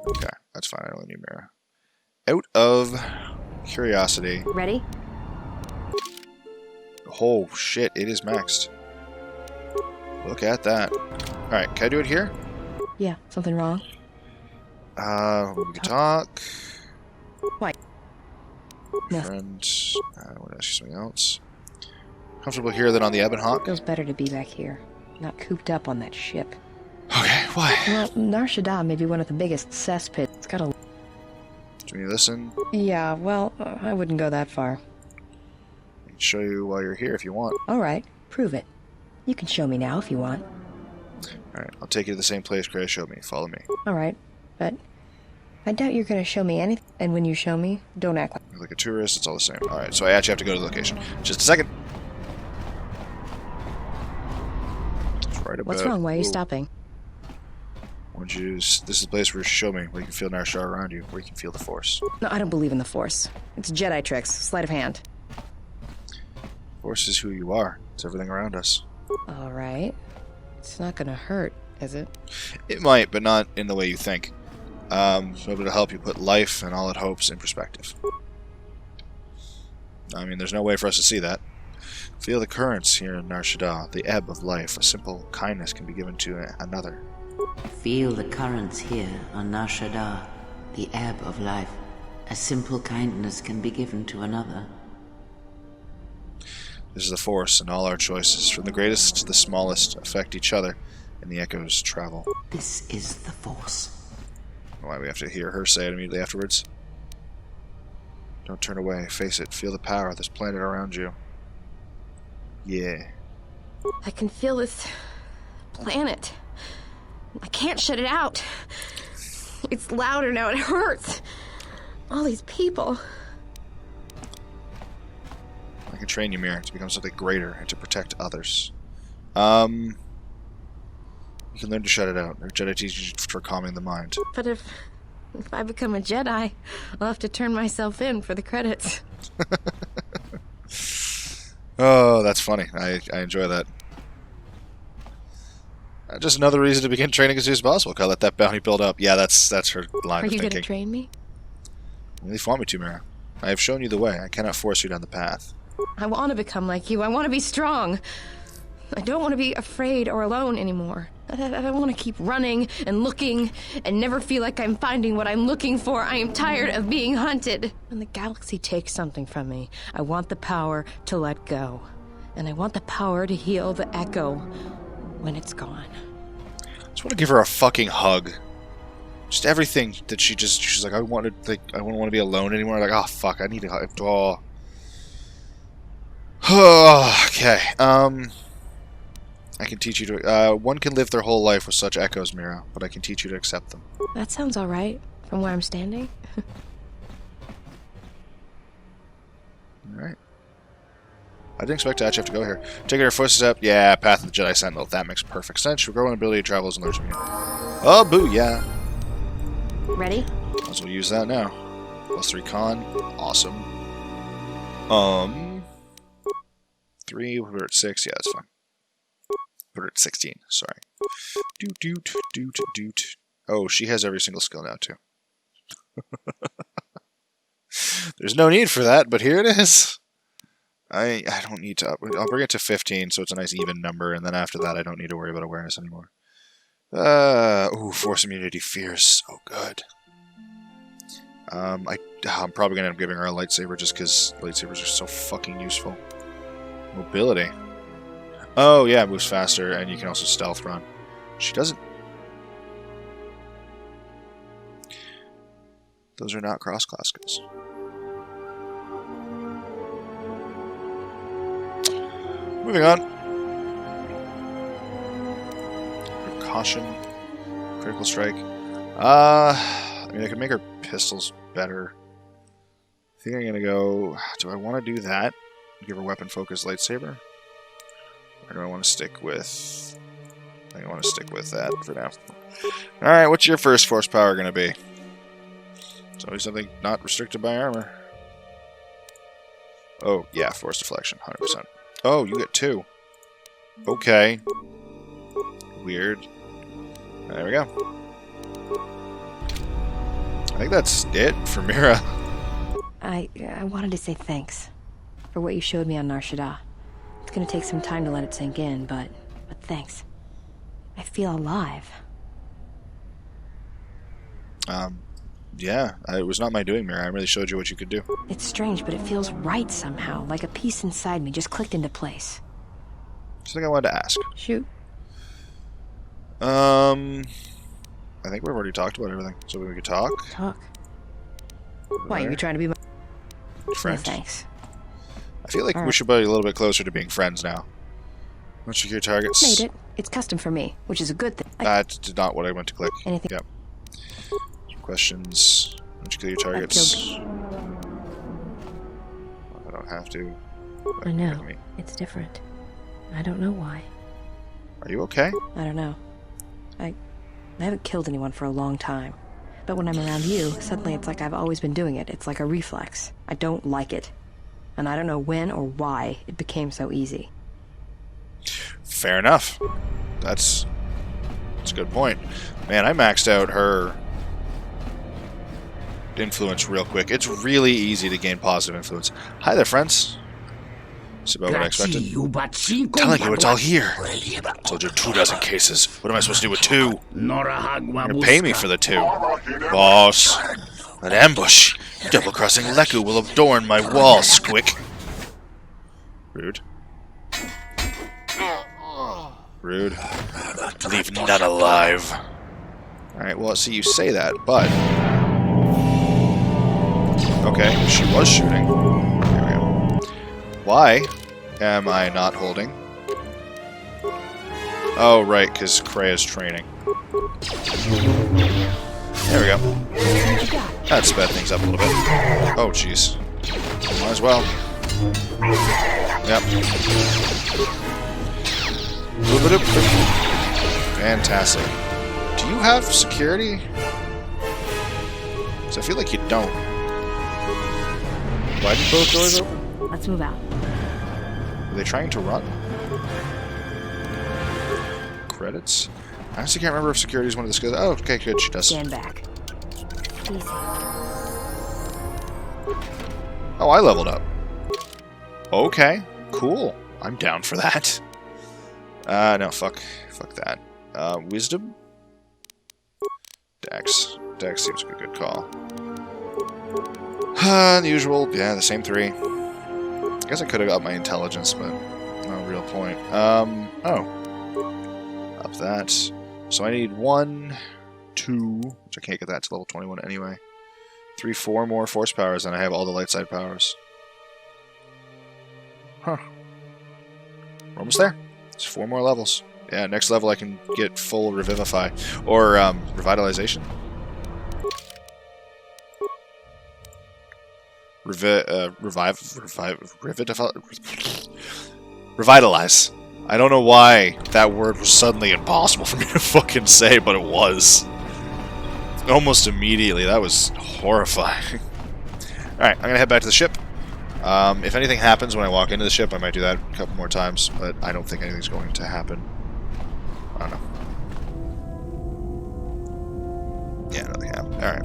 Okay, that's fine. I don't need Mira. Out of curiosity. Ready? Oh shit, it is maxed. Look at that. Alright, can I do it here? Yeah, something wrong? We can talk. Why? No. Friend. I want to ask you something else. Comfortable here than on the Ebon Hawk? Feels better to be back here, not cooped up on that ship. Okay, why? Well, Nar Shaddaa may be one of the biggest cesspits. It's got a... Do you listen? Yeah, well, I wouldn't go that far. I can show you while you're here if you want. Alright, prove it. You can show me now if you want. Alright, I'll take you to the same place Kreia showed me. Follow me. Alright, but I doubt you're gonna show me anything. And when you show me, don't act like... You're like a tourist, it's all the same. Alright, so I actually have to go to the location. Just a second. It's right about... What's wrong? Why are you Whoa. stopping? Want This is the place where you show me, where you can feel Nar Shaddaa around you, where you can feel the Force. No, I don't believe in the Force. It's Jedi tricks. Sleight of hand. Force is who you are. It's everything around us. All right. It's not gonna hurt, is it? It might, but not in the way you think. So it'll help you put life and all it hopes in perspective. I mean, there's no way for us to see that. Feel the currents here in Nar Shaddaa, the ebb of life. A simple kindness can be given to another. Feel the currents here on Nar Shaddaa, the ebb of life. A simple kindness can be given to another. This is the Force, and all our choices, from the greatest to the smallest, affect each other, and the echoes travel. This is the Force. Why we have to hear her say it immediately afterwards? Don't turn away. Face it. Feel the power of this planet around you. Yeah. I can feel this planet. I can't shut it out. It's louder now. It hurts. All these people. I can train you, Mira, to become something greater and to protect others. You can learn to shut it out. Our Jedi teaches you for calming the mind. But if I become a Jedi, I'll have to turn myself in for the credits. Oh, that's funny. I enjoy that. Just another reason to begin training as soon as possible. I'll let that bounty build up. Yeah, that's her line Are of you thinking. going to train me? Well, if you want me to, Mira. I have shown you the way. I cannot force you down the path. I want to become like you. I want to be strong. I don't want to be afraid or alone anymore. I want to keep running and looking and never feel like I'm finding what I'm looking for. I am tired of being hunted. When the galaxy takes something from me, I want the power to let go. And I want the power to heal the echo when it's gone. I just want to give her a fucking hug. Just everything that she's like, I don't want to be alone anymore. Like, oh fuck, I need a hug. Oh. Okay. I can teach you to. One can live their whole life with such echoes, Mira, but I can teach you to accept them. That sounds all right from where I'm standing. All right. I didn't expect to actually have to go here. Taking our first step, yeah, Path of the Jedi Sentinel. That makes perfect sense. Your growing ability travels and learns from you. Oh, boo, yeah. Ready? Might as well use that now. +3 con. Awesome. 3, we're at 6. Yeah, that's fine. Put her at 16, sorry. Doot. Oh, she has every single skill now, too. There's no need for that, but here it is. I don't need to... I'll bring it to 15, so it's a nice even number, and then after that, I don't need to worry about awareness anymore. Ooh, Force Immunity Fierce. Oh, good. I'm probably going to end up giving her a lightsaber, just because lightsabers are so fucking useful. Mobility. Oh, yeah, it moves faster, and you can also stealth run. She doesn't... Those are not cross-class skills. Moving on. Caution. Critical strike. I mean, I could make her pistols better. I think I'm going to go... Do I want to do that? Give her weapon focus lightsaber? Or do I want to stick with... I think I want to stick with that for now. Alright, what's your first force power going to be? It's always something not restricted by armor. Oh, yeah, force deflection, 100%. Oh, you get 2. Okay. Weird. There we go. I think that's it for Mira. I wanted to say thanks for what you showed me on Nar Shaddaa. It's gonna take some time to let it sink in, but thanks. I feel alive. Yeah, it was not my doing, Mira. I really showed you what you could do. It's strange, but it feels right somehow, like a piece inside me just clicked into place. Something I wanted to ask. Shoot. I think we've already talked about everything, so we could talk. Talk? Why, are you trying to be my friend? No, thanks. I feel like we should be a little bit closer to being friends now. Once you get your targets... Made it. It's custom for me, which is a good thing. That's not what I meant to click. Anything? Yep. Questions. Once you kill your targets... I don't have to. I know. It's different. I don't know why. Are you okay? I don't know. I haven't killed anyone for a long time. But when I'm around you, suddenly it's like I've always been doing it. It's like a reflex. I don't like it. And I don't know when or why it became so easy. Fair enough. That's a good point. Man, I maxed out her influence real quick. It's really easy to gain positive influence. Hi there, friends. It's about what I expected. Telling you it's all here. I told you 24 cases. What am I supposed to do with 2? You're gonna pay me for the 2. Boss. An ambush. Double-crossing Leku will adorn my wall, Squick. Rude. Rude. Leave none alive. Alright, well, see, you say that, but... Okay, she was shooting. There we go. Why am I not holding? Oh, right, because Krea's training. There we go. That sped things up a little bit. Oh, jeez. Might as well. Yep. Fantastic. Do you have security? Because I feel like you don't. Why did both doors open? Let's move out. Are they trying to run? Credits? I honestly can't remember if security is one of the skills. Oh, okay, good. She does. Stand back. Easy. Oh, I leveled up. Okay, cool. I'm down for that. No, fuck that. Wisdom? Dex. Dex seems like a good call. The usual, yeah, the same 3. I guess I could have got my intelligence, but no real point. Oh. Up that. So I need 1, 2, which I can't get that to level 21 anyway. 3, 4 more force powers, and I have all the light side powers. Huh. We're almost there. It's 4 more levels. Yeah, next level I can get full Revivify. Or, Revitalization. Revitalize. I don't know why that word was suddenly impossible for me to fucking say, but it was. Almost immediately. That was horrifying. Alright, I'm gonna head back to the ship. If anything happens when I walk into the ship, I might do that a couple more times, but I don't think anything's going to happen. I don't know. Yeah, nothing happened. Alright.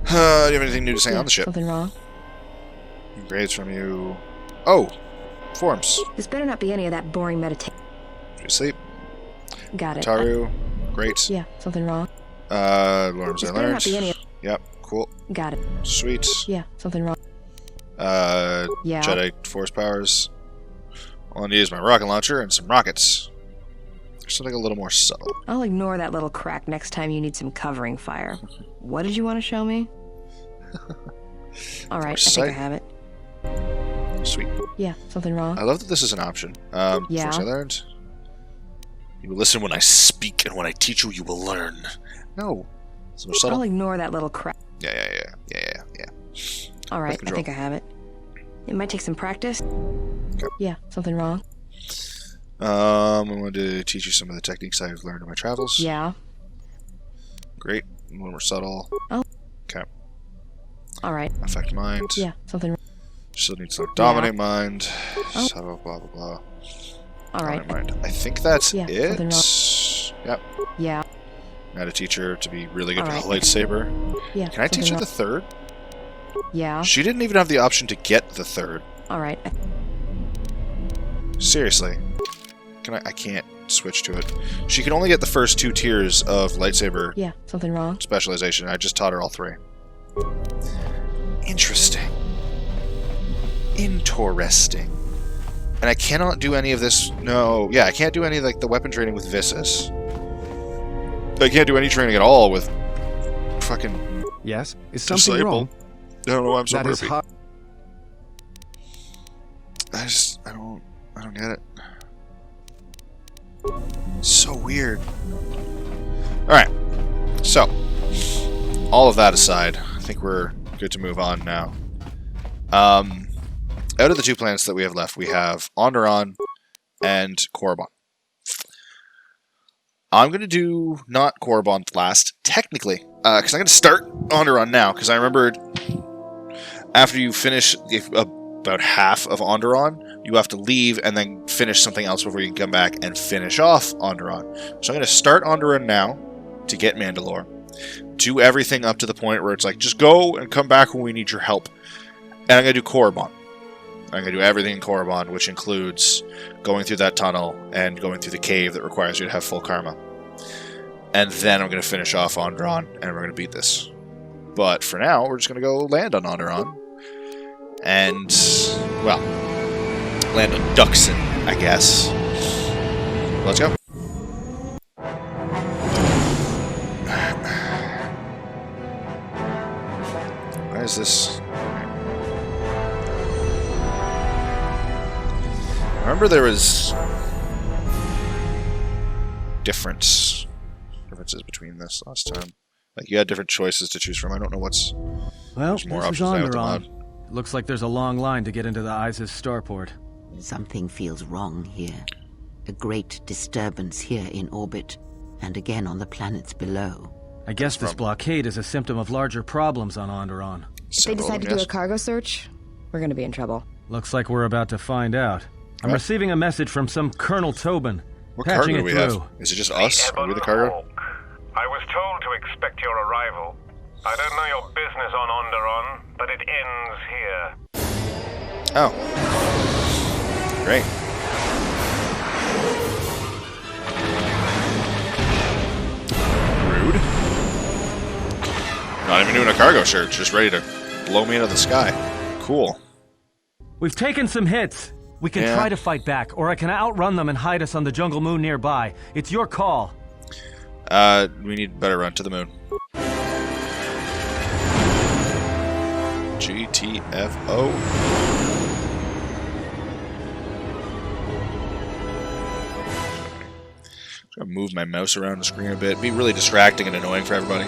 Do you have anything new to say on the ship? Something wrong? Grades from you. Oh! Forms. This better not be any of that boring meditation. Did you sleep? Got it. Taru. Great. Yeah, something wrong? Learns I This better learned. not be any of... Yep, cool. Got it. Sweet. Yeah, something wrong? Yeah. Jedi Force powers. All I need is my rocket launcher and some rockets. Something a little more subtle. I'll ignore that little crack next time you need some covering fire. What did you want to show me? Alright, I think I have it. Sweet. Yeah, something wrong? I love that this is an option. Yeah. Force I learned. You will listen when I speak, and when I teach you, you will learn. No. So subtle. I'll ignore that little crack. Yeah. Alright, I think I have it. It might take some practice. Okay. Yeah, something wrong? I wanted to teach you some of the techniques I've learned in my travels. Yeah. Great. A little more subtle. Oh. Okay. Alright. Affect mind. Yeah, something wrong. Still needs to dominate mind. Oh. Subtle, blah, blah, blah. Alright. Mind. I think that's Yeah, it. something Yep. Yeah. I had to teach her to be really good Alright. with the lightsaber. Yeah. Can I teach her the 3rd? Yeah. She didn't even have the option to get the 3rd. Alright. Seriously. I can't switch to it. She can only get the first 2 tiers of lightsaber Yeah, something wrong? specialization. I just taught her all 3. Interesting. Interesting. And I cannot do any of this. No. Yeah, I can't do any of the weapon training with Vissus. I can't do any training at all with fucking Yes? Is something disabled. wrong? I don't know why I'm so That is burpy. hard. I don't get it. It's so weird. Alright. So, all of that aside, I think we're good to move on now. Out of the 2 planets that we have left, we have Onderon and Korriban. I'm going to do not Korriban last, technically. Because I'm going to start Onderon now, because I remembered after you finish about half of Onderon, you have to leave and then finish something else before you can come back and finish off Onderon. So I'm going to start Onderon now to get Mandalore. Do everything up to the point where it's like, just go and come back when we need your help. And I'm going to do Korriban. I'm going to do everything in Korriban, which includes going through that tunnel and going through the cave that requires you to have full karma. And then I'm going to finish off Onderon, and we're going to beat this. But for now, we're just going to go land on Onderon. And, well, land on Duxon, I guess. Let's go. Why is this? Remember there was differences between this last time. Like, you had different choices to choose from. I don't know what's... Well, more this is options Onderon. Looks like there's a long line to get into the ISIS starport. Something feels wrong here. A great disturbance here in orbit, and again on the planets below. I guess this blockade is a symptom of larger problems on Onderon. If they decide to do a cargo search, we're going to be in trouble. Looks like we're about to find out. I'm receiving a message from some Colonel Tobin. What Patching cargo do we it have? through. Is it just us? Are we the cargo? I was told to expect your arrival. I don't know your business on Onderon, but it ends here. Oh. Great. Rude. Not even doing a cargo search, just ready to blow me out of the sky. Cool. We've taken some hits. We can try to fight back, or I can outrun them and hide us on the jungle moon nearby. It's your call. We need a better run to the moon. GTFO. I'm gonna move my mouse around the screen a bit. Be really distracting and annoying for everybody.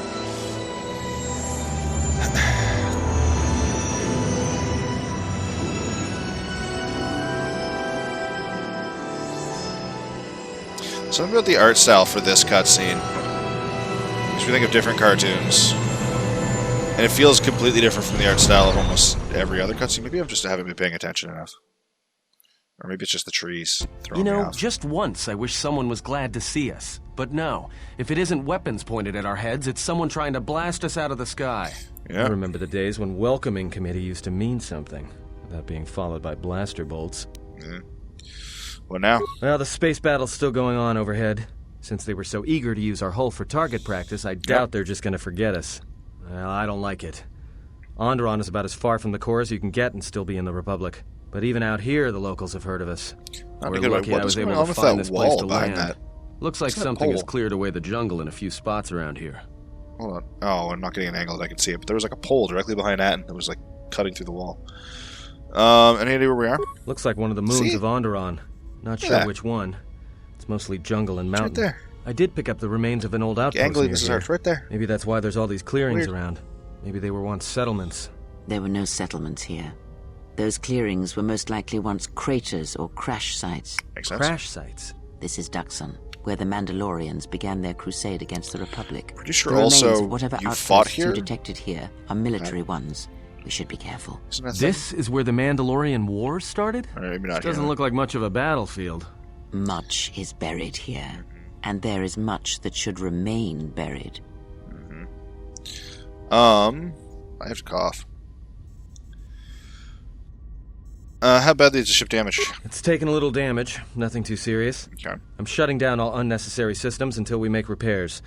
Something about the art style for this cutscene. Makes me think of different cartoons. And it feels completely different from the art style of almost every other cutscene. Maybe I just haven't been paying attention enough. Or maybe it's just the trees throwing me off. Just once I wish someone was glad to see us. But no, if it isn't weapons pointed at our heads, it's someone trying to blast us out of the sky. Yeah. I remember the days when welcoming committee used to mean something, without being followed by blaster bolts. Yeah. What now? Well, the space battle's still going on overhead. Since they were so eager to use our hull for target practice, I doubt they're just going to forget us. Well, I don't like it. Onderon is about as far from the core as you can get and still be in the Republic. But even out here, the locals have heard of us. We're lucky I was able to find this place to land. Looks like something has cleared away the jungle in a few spots around here. Hold on. Oh, I'm not getting an angle that I can see it, but there was like a pole directly behind that, and it was like cutting through the wall. Any idea where we are? Looks like one of the moons of Onderon. Not sure which one. It's mostly jungle and mountain. Right there. I did pick up the remains of an old outpost Angling, near this is here. right there. Maybe that's why there's all these clearings around. Maybe they were once settlements. There were no settlements here. Those clearings were most likely once craters or crash sites. Makes sense. Crash sites? This is Duxon, where the Mandalorians began their crusade against the Republic. Pretty sure the remains also of whatever you fought outposts here? you detected here are military ones. We should be careful. This is where the Mandalorian Wars started? Maybe not. Doesn't look like much of a battlefield. Much is buried here, and there is much that should remain buried. I have to cough. How badly is the ship damaged? It's taken a little damage, nothing too serious. Okay. I'm shutting down all unnecessary systems until we make repairs.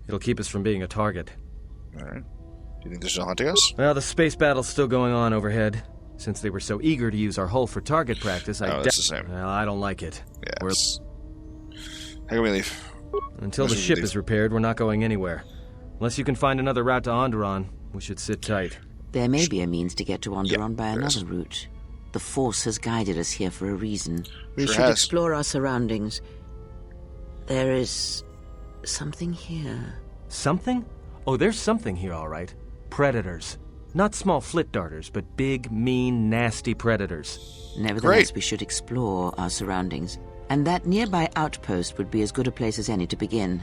It'll keep us from being a target. Alright. Do you think they're still hunting us? Well, the space battle's still going on overhead. Since they were so eager to use our hull for target practice, that's the same. Well, I don't like it. Yes. How can we leave? Until the ship is repaired, we're not going anywhere. Unless you can find another route to Onderon, we should sit tight. There may be a means to get to Onderon by another route. The Force has guided us here for a reason. We should explore our surroundings. There is something here. Something? Oh, there's something here, all right. Predators. Not small flit darters, but big, mean, nasty predators. Nevertheless, we should explore our surroundings. And that nearby outpost would be as good a place as any to begin.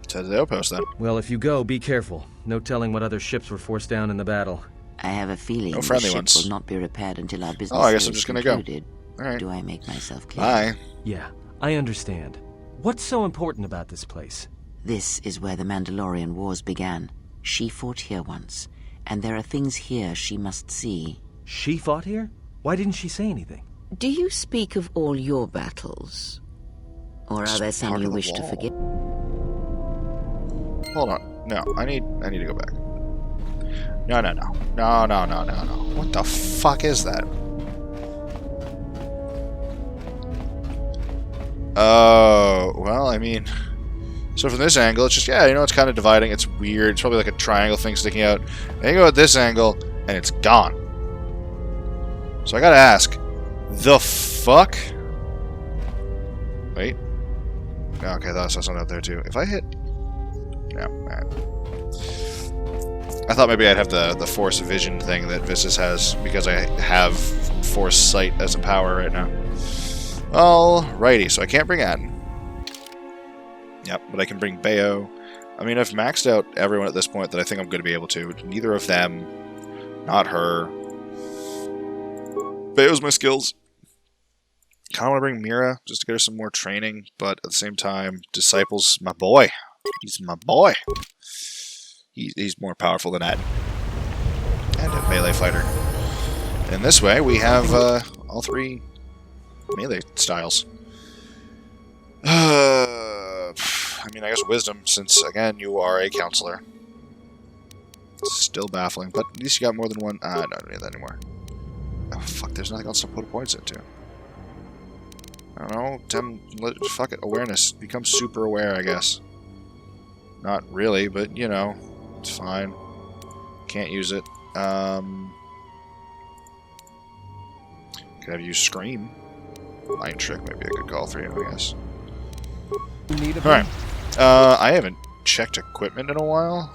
To the outpost, then. Well, if you go, be careful. No telling what other ships were forced down in the battle. I have a feeling no the ship ones. will not be repaired until our business I guess I'm is just gonna concluded. go. All right. Do I make myself clear? Bye. Yeah, I understand. What's so important about this place? This is where the Mandalorian Wars began. She fought here once, and there are things here she must see. She fought here? Why didn't she say anything? Do you speak of all your battles? Or are there some you wish to forget? Hold on. No, I need to go back. No. What the fuck is that? Oh, well, I mean... So from this angle, it's just, it's kind of dividing. It's weird. It's probably like a triangle thing sticking out. And you go at this angle, and it's gone. So I gotta ask, the fuck? Wait. Okay, I thought I saw something out there too. If I hit... No, alright. I thought maybe I'd have the Force Vision thing that Vistus has, because I have Force Sight as a power right now. Alrighty, so I can't bring Aden. Yep, but I can bring Bayo. I mean, I've maxed out everyone at this point that I think I'm going to be able to. Neither of them. Not her. Bayo's my skills. Kind of want to bring Mira, just to get her some more training, but at the same time, Disciple's my boy. He's my boy. He's more powerful than Aden. And a melee fighter. And this way, we have all three melee styles. I mean, I guess Wisdom, since, again, you are a counselor. Still baffling, but at least you got more than one... I don't need that anymore. Oh, fuck, there's nothing else to put points into. I don't know, fuck it, awareness. Become super aware, I guess. Not really, but, it's fine. Can't use it. Could have you Scream. Mind Trick might be a good call for you, I guess. Alright. I haven't checked equipment in a while.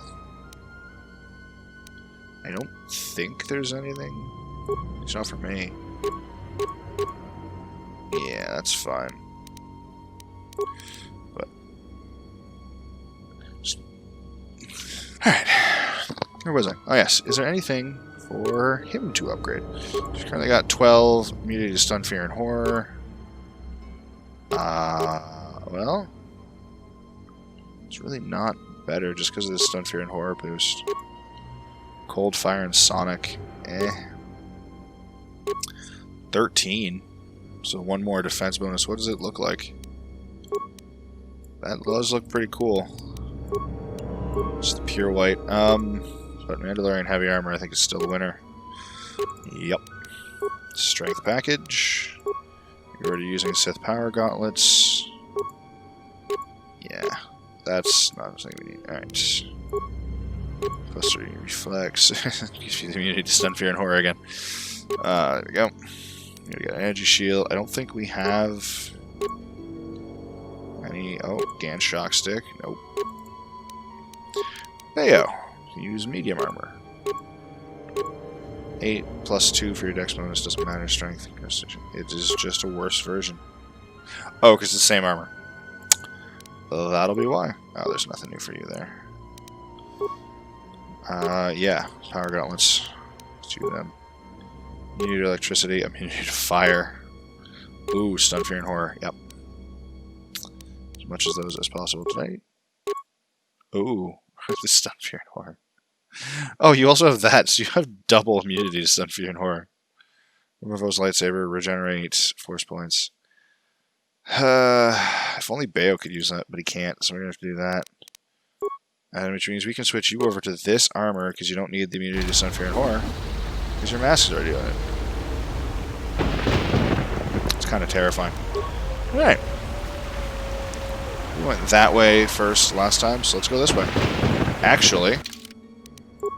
I don't think there's anything. It's not for me. Yeah, that's fine. But... Alright. Where was I? Oh yes. Is there anything for him to upgrade? He's currently got 12 immunity to stun, fear, and horror. Well... It's really not better just because of this stun, fear, and horror boost. Cold, fire, and sonic. 13. So one more defense bonus. What does it look like? That does look pretty cool. Just the pure white. But Mandalorian heavy armor I think is still the winner. Yep. Strength package. You're already using Sith power gauntlets. Yeah. That's not something we need. Alright. Plus 3 reflex. Gives you the immunity to stun, fear, and horror again. There we go. We got an energy shield. I don't think we have any... Oh, Gan shock stick. Nope. Bayo. Use medium armor. 8 plus 2 for your dex bonus. Doesn't matter. Strength. It is just a worse version. Oh, because it's the same armor. Well, that'll be why. Oh, there's nothing new for you there. Yeah. Power gauntlets. Let's do them. Immunity to electricity, immunity to fire. Ooh, stun, fear, and horror. Yep. As much of those as possible tonight. Ooh, the stun, fear, and horror. Oh, you also have that, so you have double immunity to stun, fear, and horror. Remove's lightsaber, regenerate force points. If only Bayo could use that, but he can't, so we're going to have to do that. And which means we can switch you over to this armor, because you don't need the immunity to stun, fear, and horror. Because your mask is already on it. It's kind of terrifying. Alright. We went that way first last time, so let's go this way. Actually,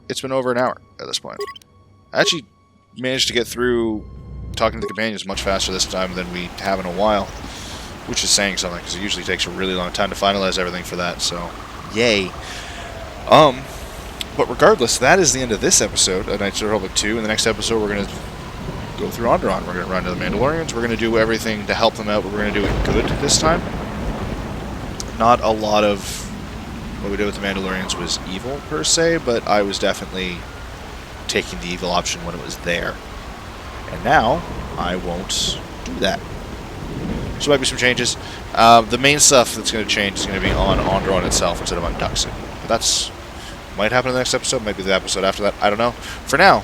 it's been over an hour at this point. I actually managed to get through talking to the companions much faster this time than we have in a while. Which is saying something, because it usually takes a really long time to finalize everything for that, so... Yay. But regardless, that is the end of this episode of Knights of the Republic 2. In the next episode, we're going to go through Onderon. We're going to run to the Mandalorians. We're going to do everything to help them out, but we're going to do it good this time. Not a lot of what we did with the Mandalorians was evil, per se, but I was definitely taking the evil option when it was there. And now, I won't do that. So there might be some changes. The main stuff that's going to change is going to be on Onderon itself instead of on Duxon. But that's might happen in the next episode, might be the episode after that, I don't know. For now,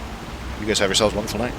you guys have yourselves a wonderful night.